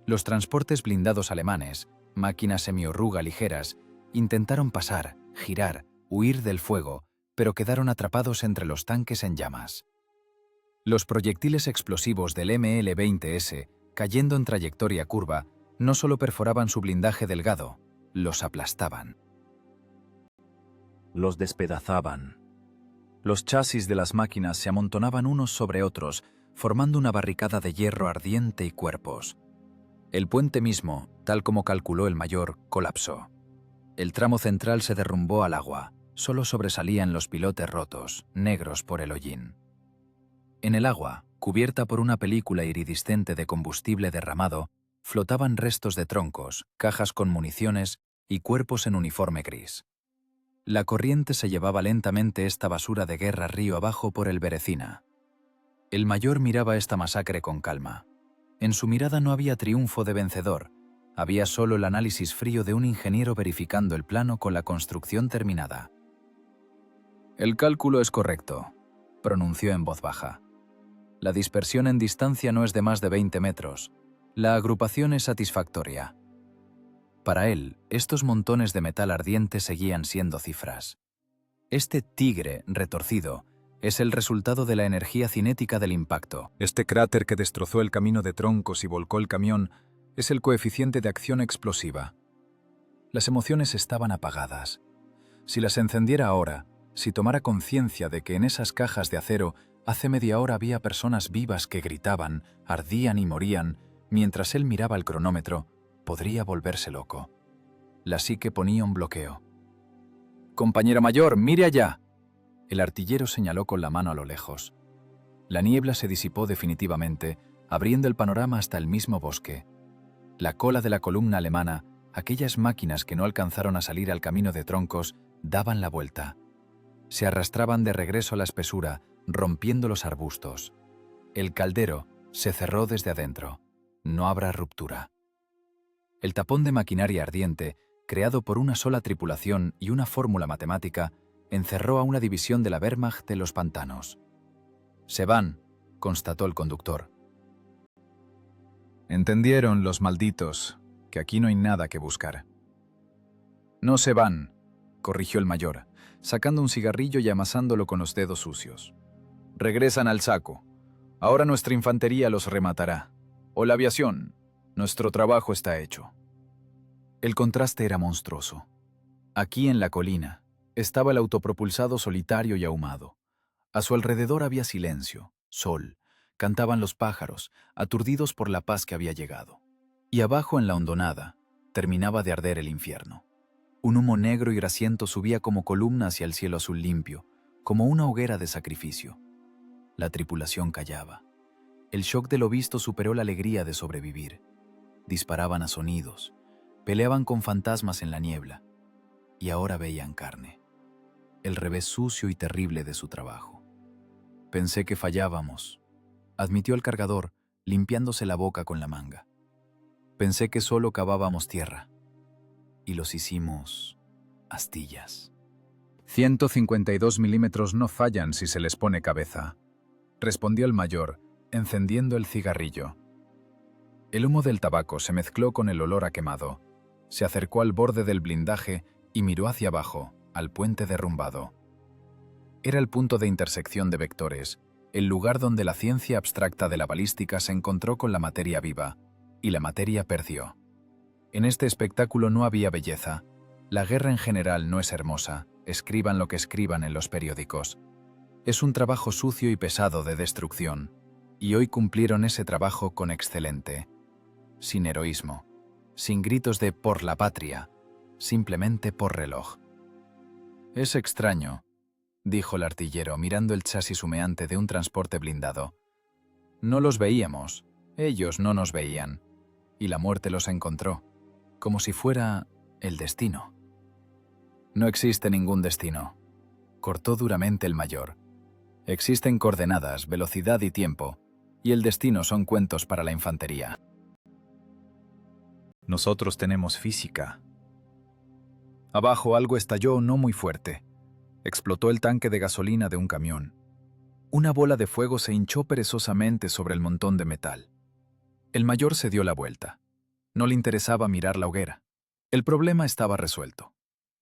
Los transportes blindados alemanes, máquinas semioruga ligeras, intentaron pasar, girar, huir del fuego, pero quedaron atrapados entre los tanques en llamas. Los proyectiles explosivos del ML-20S, cayendo en trayectoria curva, no solo perforaban su blindaje delgado, los aplastaban. Los despedazaban. Los chasis de las máquinas se amontonaban unos sobre otros, formando una barricada de hierro ardiente y cuerpos. El puente mismo, tal como calculó el mayor, colapsó. El tramo central se derrumbó al agua, solo sobresalían los pilotes rotos, negros por el hollín. En el agua, cubierta por una película iridiscente de combustible derramado, flotaban restos de troncos, cajas con municiones y cuerpos en uniforme gris. La corriente se llevaba lentamente esta basura de guerra río abajo por el Berecina. El mayor miraba esta masacre con calma. En su mirada no había triunfo de vencedor, había solo el análisis frío de un ingeniero verificando el plano con la construcción terminada. «El cálculo es correcto», pronunció en voz baja. «La dispersión en distancia no es de más de 20 metros. La agrupación es satisfactoria». Para él, estos montones de metal ardiente seguían siendo cifras. Este tigre retorcido es el resultado de la energía cinética del impacto. Este cráter que destrozó el camino de troncos y volcó el camión es el coeficiente de acción explosiva. Las emociones estaban apagadas. Si las encendiera ahora, si tomara conciencia de que en esas cajas de acero hace media hora había personas vivas que gritaban, ardían y morían, mientras él miraba el cronómetro, podría volverse loco. La psique ponía un bloqueo. «Compañera mayor, mire allá». El artillero señaló con la mano a lo lejos. La niebla se disipó definitivamente, abriendo el panorama hasta el mismo bosque. La cola de la columna alemana, aquellas máquinas que no alcanzaron a salir al camino de troncos, daban la vuelta. Se arrastraban de regreso a la espesura, rompiendo los arbustos. El caldero se cerró desde adentro. No habrá ruptura. El tapón de maquinaria ardiente, creado por una sola tripulación y una fórmula matemática, encerró a una división de la Wehrmacht de los pantanos. «Se van», constató el conductor. «Entendieron los malditos, que aquí no hay nada que buscar». «No se van», corrigió el mayor, sacando un cigarrillo y amasándolo con los dedos sucios. «Regresan al saco. Ahora nuestra infantería los rematará. O la aviación. Nuestro trabajo está hecho. El contraste era monstruoso. Aquí en la colina estaba el autopropulsado solitario y ahumado. A su alrededor había silencio, sol, cantaban los pájaros, aturdidos por la paz que había llegado. Y abajo en la hondonada terminaba de arder el infierno. Un humo negro y grasiento subía como columna hacia el cielo azul limpio, como una hoguera de sacrificio. La tripulación callaba. El shock de lo visto superó la alegría de sobrevivir. Disparaban a sonidos, peleaban con fantasmas en la niebla, y ahora veían carne. El revés sucio y terrible de su trabajo. Pensé que fallábamos, admitió el cargador, limpiándose la boca con la manga. Pensé que solo cavábamos tierra, y los hicimos astillas. 152 milímetros no fallan si se les pone cabeza, respondió el mayor, encendiendo el cigarrillo. El humo del tabaco se mezcló con el olor a quemado. Se acercó al borde del blindaje y miró hacia abajo, al puente derrumbado. Era el punto de intersección de vectores, el lugar donde la ciencia abstracta de la balística se encontró con la materia viva, y la materia perdió. En este espectáculo no había belleza. La guerra en general no es hermosa, escriban lo que escriban en los periódicos. Es un trabajo sucio y pesado de destrucción, y hoy cumplieron ese trabajo con excelente. Sin heroísmo, sin gritos de «por la patria», simplemente por reloj. «Es extraño», dijo el artillero mirando el chasis humeante de un transporte blindado. «No los veíamos, ellos no nos veían, y la muerte los encontró, como si fuera el destino». «No existe ningún destino», cortó duramente el mayor. «Existen coordenadas, velocidad y tiempo, y el destino son cuentos para la infantería». Nosotros tenemos física. Abajo algo estalló no muy fuerte. Explotó el tanque de gasolina de un camión. Una bola de fuego se hinchó perezosamente sobre el montón de metal. El mayor se dio la vuelta. No le interesaba mirar la hoguera. El problema estaba resuelto.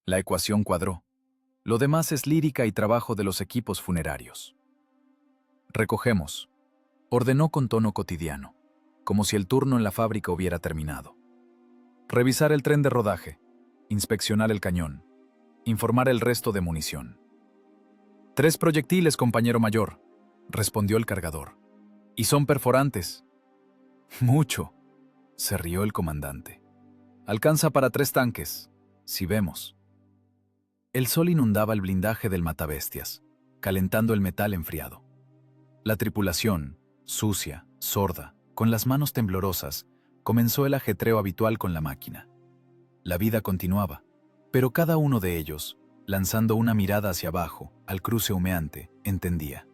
La ecuación cuadró. Lo demás es lírica y trabajo de los equipos funerarios. «Recogemos», ordenó con tono cotidiano, como si el turno en la fábrica hubiera terminado. «Revisar el tren de rodaje, inspeccionar el cañón, informar el resto de munición». «3 proyectiles, compañero mayor», respondió el cargador. «Y son perforantes». «Mucho», se rió el comandante. «Alcanza para 3 tanques, si vemos». El sol inundaba el blindaje del matabestias, calentando el metal enfriado. La tripulación, sucia, sorda, con las manos temblorosas, comenzó el ajetreo habitual con la máquina. La vida continuaba, pero cada uno de ellos, lanzando una mirada hacia abajo, al cruce humeante, entendía.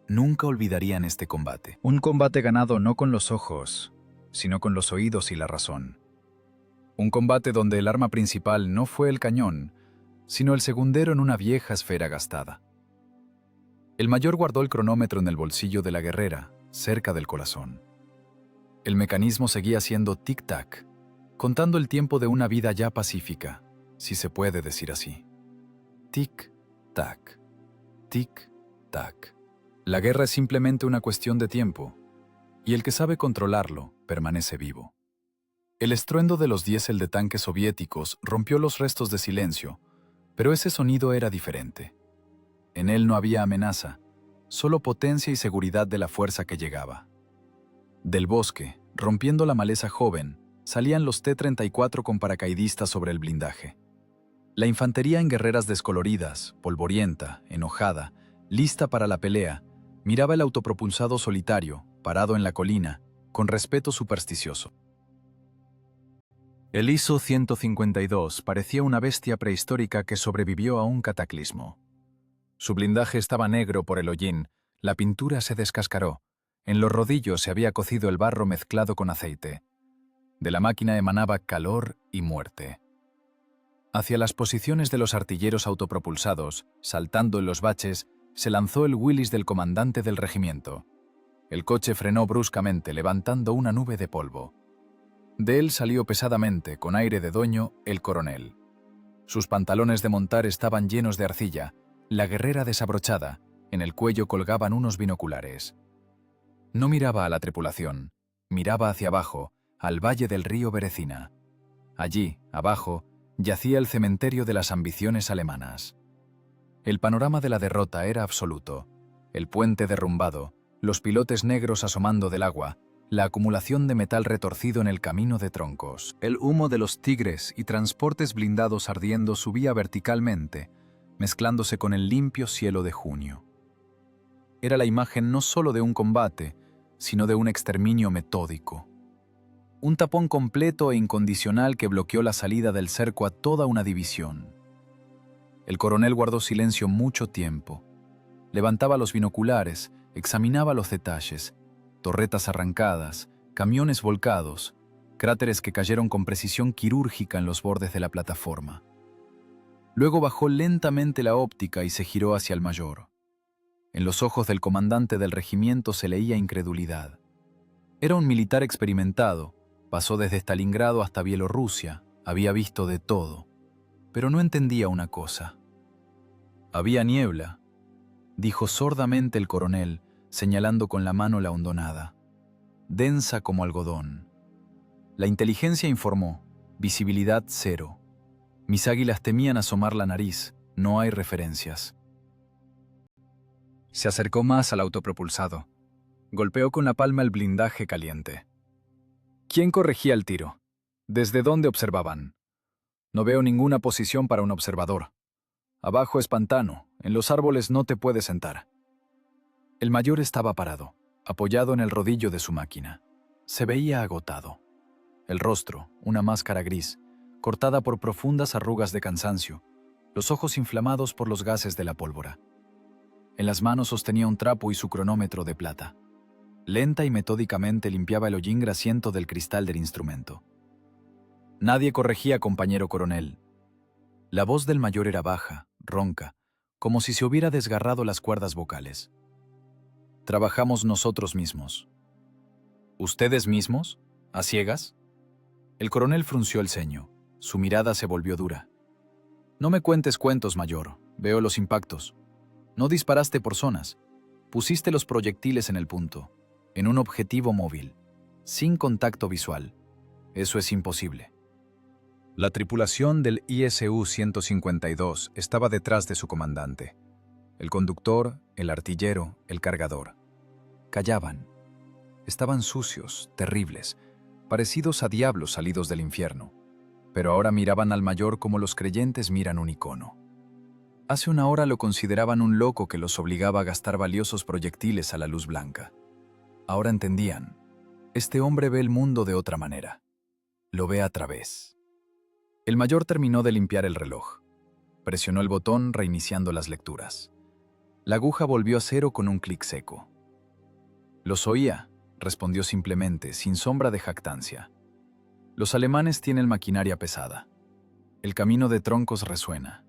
Nunca olvidarían este combate. Un combate ganado no con los ojos, sino con los oídos y la razón. Un combate donde el arma principal no fue el cañón, sino el segundero en una vieja esfera gastada. El mayor guardó el cronómetro en el bolsillo de la guerrera, cerca del corazón. El mecanismo seguía haciendo tic-tac, contando el tiempo de una vida ya pacífica, si se puede decir así. Tic-tac, tic-tac. La guerra es simplemente una cuestión de tiempo, y el que sabe controlarlo permanece vivo. El estruendo de los diésel de tanques soviéticos rompió los restos de silencio, pero ese sonido era diferente. En él no había amenaza, solo potencia y seguridad de la fuerza que llegaba. Del bosque, rompiendo la maleza joven, salían los T-34 con paracaidistas sobre el blindaje. La infantería en guerreras descoloridas, polvorienta, enojada, lista para la pelea, miraba el autopropulsado solitario, parado en la colina, con respeto supersticioso. El ISU-152 parecía una bestia prehistórica que sobrevivió a un cataclismo. Su blindaje estaba negro por el hollín, la pintura se descascaró, en los rodillos se había cocido el barro mezclado con aceite. De la máquina emanaba calor y muerte. Hacia las posiciones de los artilleros autopropulsados, saltando en los baches, se lanzó el Willys del comandante del regimiento. El coche frenó bruscamente, levantando una nube de polvo. De él salió pesadamente, con aire de dueño, el coronel. Sus pantalones de montar estaban llenos de arcilla, la guerrera desabrochada, en el cuello colgaban unos binoculares. No miraba a la tripulación, miraba hacia abajo, al valle del río Berecina. Allí, abajo, yacía el cementerio de las ambiciones alemanas. El panorama de la derrota era absoluto. El puente derrumbado, los pilotes negros asomando del agua, la acumulación de metal retorcido en el camino de troncos. El humo de los Tigres y transportes blindados ardiendo subía verticalmente, mezclándose con el limpio cielo de junio. Era la imagen no solo de un combate, sino de un exterminio metódico. Un tapón completo e incondicional que bloqueó la salida del cerco a toda una división. El coronel guardó silencio mucho tiempo. Levantaba los binoculares, examinaba los detalles, torretas arrancadas, camiones volcados, cráteres que cayeron con precisión quirúrgica en los bordes de la plataforma. Luego bajó lentamente la óptica y se giró hacia el mayor. En los ojos del comandante del regimiento se leía incredulidad. Era un militar experimentado, pasó desde Stalingrado hasta Bielorrusia, había visto de todo, pero no entendía una cosa. Había niebla, dijo sordamente el coronel, señalando con la mano la hondonada, densa como algodón. La inteligencia informó, visibilidad cero. Mis águilas temían asomar la nariz, no hay referencias. Se acercó más al autopropulsado. Golpeó con la palma el blindaje caliente. ¿Quién corregía el tiro? ¿Desde dónde observaban? No veo ninguna posición para un observador. Abajo es pantano, en los árboles no te puedes sentar. El mayor estaba parado, apoyado en el rodillo de su máquina. Se veía agotado. El rostro, una máscara gris, cortada por profundas arrugas de cansancio, los ojos inflamados por los gases de la pólvora. En las manos sostenía un trapo y su cronómetro de plata. Lenta y metódicamente limpiaba el hollín grasiento del cristal del instrumento. Nadie corregía, compañero coronel. La voz del mayor era baja, ronca, como si se hubiera desgarrado las cuerdas vocales. Trabajamos nosotros mismos. ¿Ustedes mismos? ¿A ciegas? El coronel frunció el ceño. Su mirada se volvió dura. No me cuentes cuentos, mayor. Veo los impactos. No disparaste por zonas. Pusiste los proyectiles en el punto, en un objetivo móvil, sin contacto visual. Eso es imposible. La tripulación del ISU-152 estaba detrás de su comandante. El conductor, el artillero, el cargador. Callaban. Estaban sucios, terribles, parecidos a diablos salidos del infierno. Pero ahora miraban al mayor como los creyentes miran un icono. Hace una hora lo consideraban un loco que los obligaba a gastar valiosos proyectiles a la luz blanca. Ahora entendían. Este hombre ve el mundo de otra manera. Lo ve a través. El mayor terminó de limpiar el reloj. Presionó el botón reiniciando las lecturas. La aguja volvió a cero con un clic seco. «Los oía», respondió simplemente, sin sombra de jactancia. «Los alemanes tienen maquinaria pesada. El camino de troncos resuena.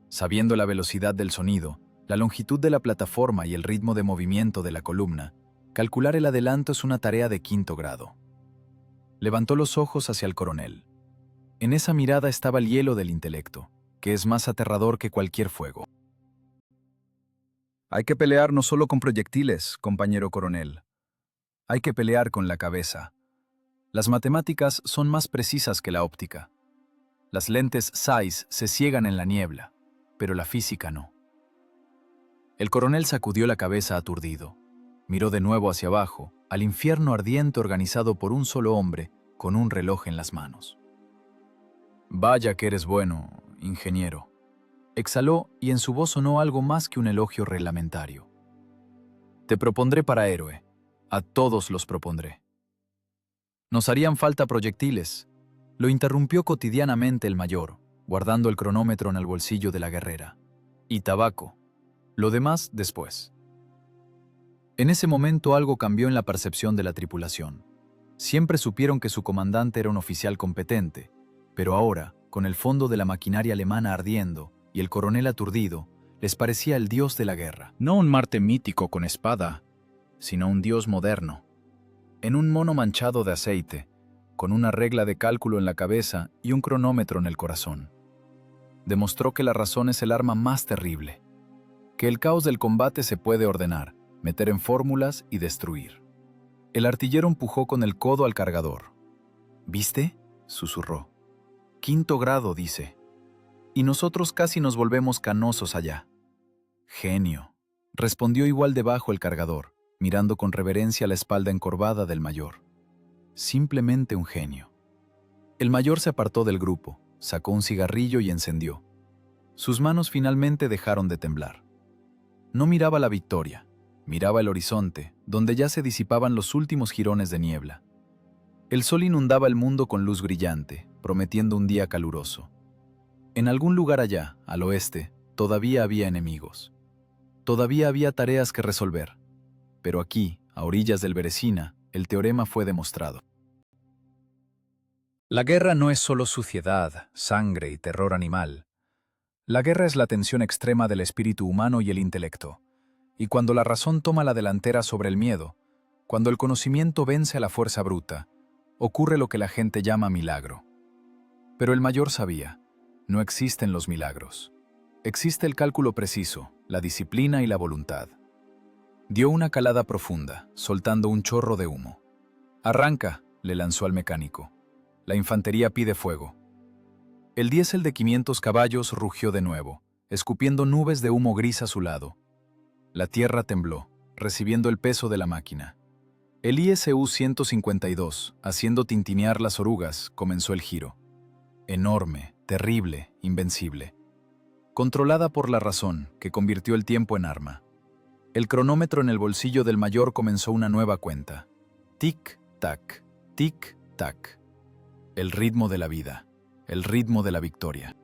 Sabiendo la velocidad del sonido, la longitud de la plataforma y el ritmo de movimiento de la columna, calcular el adelanto es una tarea de 5º grado». Levantó los ojos hacia el coronel. En esa mirada estaba el hielo del intelecto, que es más aterrador que cualquier fuego. Hay que pelear no solo con proyectiles, compañero coronel. Hay que pelear con la cabeza. Las matemáticas son más precisas que la óptica. Las lentes Zeiss se ciegan en la niebla, pero la física no. El coronel sacudió la cabeza aturdido. Miró de nuevo hacia abajo, al infierno ardiente organizado por un solo hombre con un reloj en las manos. «Vaya que eres bueno, ingeniero», exhaló y en su voz sonó algo más que un elogio reglamentario. «Te propondré para héroe. A todos los propondré». «Nos harían falta proyectiles», lo interrumpió cotidianamente el mayor, guardando el cronómetro en el bolsillo de la guerrera. «Y tabaco. Lo demás después». En ese momento algo cambió en la percepción de la tripulación. Siempre supieron que su comandante era un oficial competente, pero ahora, con el fondo de la maquinaria alemana ardiendo y el coronel aturdido, les parecía el dios de la guerra. No un Marte mítico con espada, sino un dios moderno. En un mono manchado de aceite, con una regla de cálculo en la cabeza y un cronómetro en el corazón. Demostró que la razón es el arma más terrible, que el caos del combate se puede ordenar, meter en fórmulas y destruir. El artillero empujó con el codo al cargador. ¿Viste?, susurró. 5º grado, dice. Y nosotros casi nos volvemos canosos allá. Genio, respondió igual de bajo el cargador, mirando con reverencia la espalda encorvada del mayor. Simplemente un genio. El mayor se apartó del grupo, sacó un cigarrillo y encendió. Sus manos finalmente dejaron de temblar. No miraba la victoria, miraba el horizonte, donde ya se disipaban los últimos jirones de niebla. El sol inundaba el mundo con luz brillante, prometiendo un día caluroso. En algún lugar allá, al oeste, todavía había enemigos. Todavía había tareas que resolver. Pero aquí, a orillas del Beresina, el teorema fue demostrado. La guerra no es solo suciedad, sangre y terror animal. La guerra es la tensión extrema del espíritu humano y el intelecto. Y cuando la razón toma la delantera sobre el miedo, cuando el conocimiento vence a la fuerza bruta, ocurre lo que la gente llama milagro. Pero el mayor sabía, no existen los milagros. Existe el cálculo preciso, la disciplina y la voluntad. Dio una calada profunda, soltando un chorro de humo. «Arranca», le lanzó al mecánico. «La infantería pide fuego». El diésel de 500 caballos rugió de nuevo, escupiendo nubes de humo gris a su lado. La tierra tembló, recibiendo el peso de la máquina. El ISU-152, haciendo tintinear las orugas, comenzó el giro. Enorme, terrible, invencible. Controlada por la razón, que convirtió el tiempo en arma. El cronómetro en el bolsillo del mayor comenzó una nueva cuenta. Tic-tac, tic-tac. El ritmo de la vida, el ritmo de la victoria.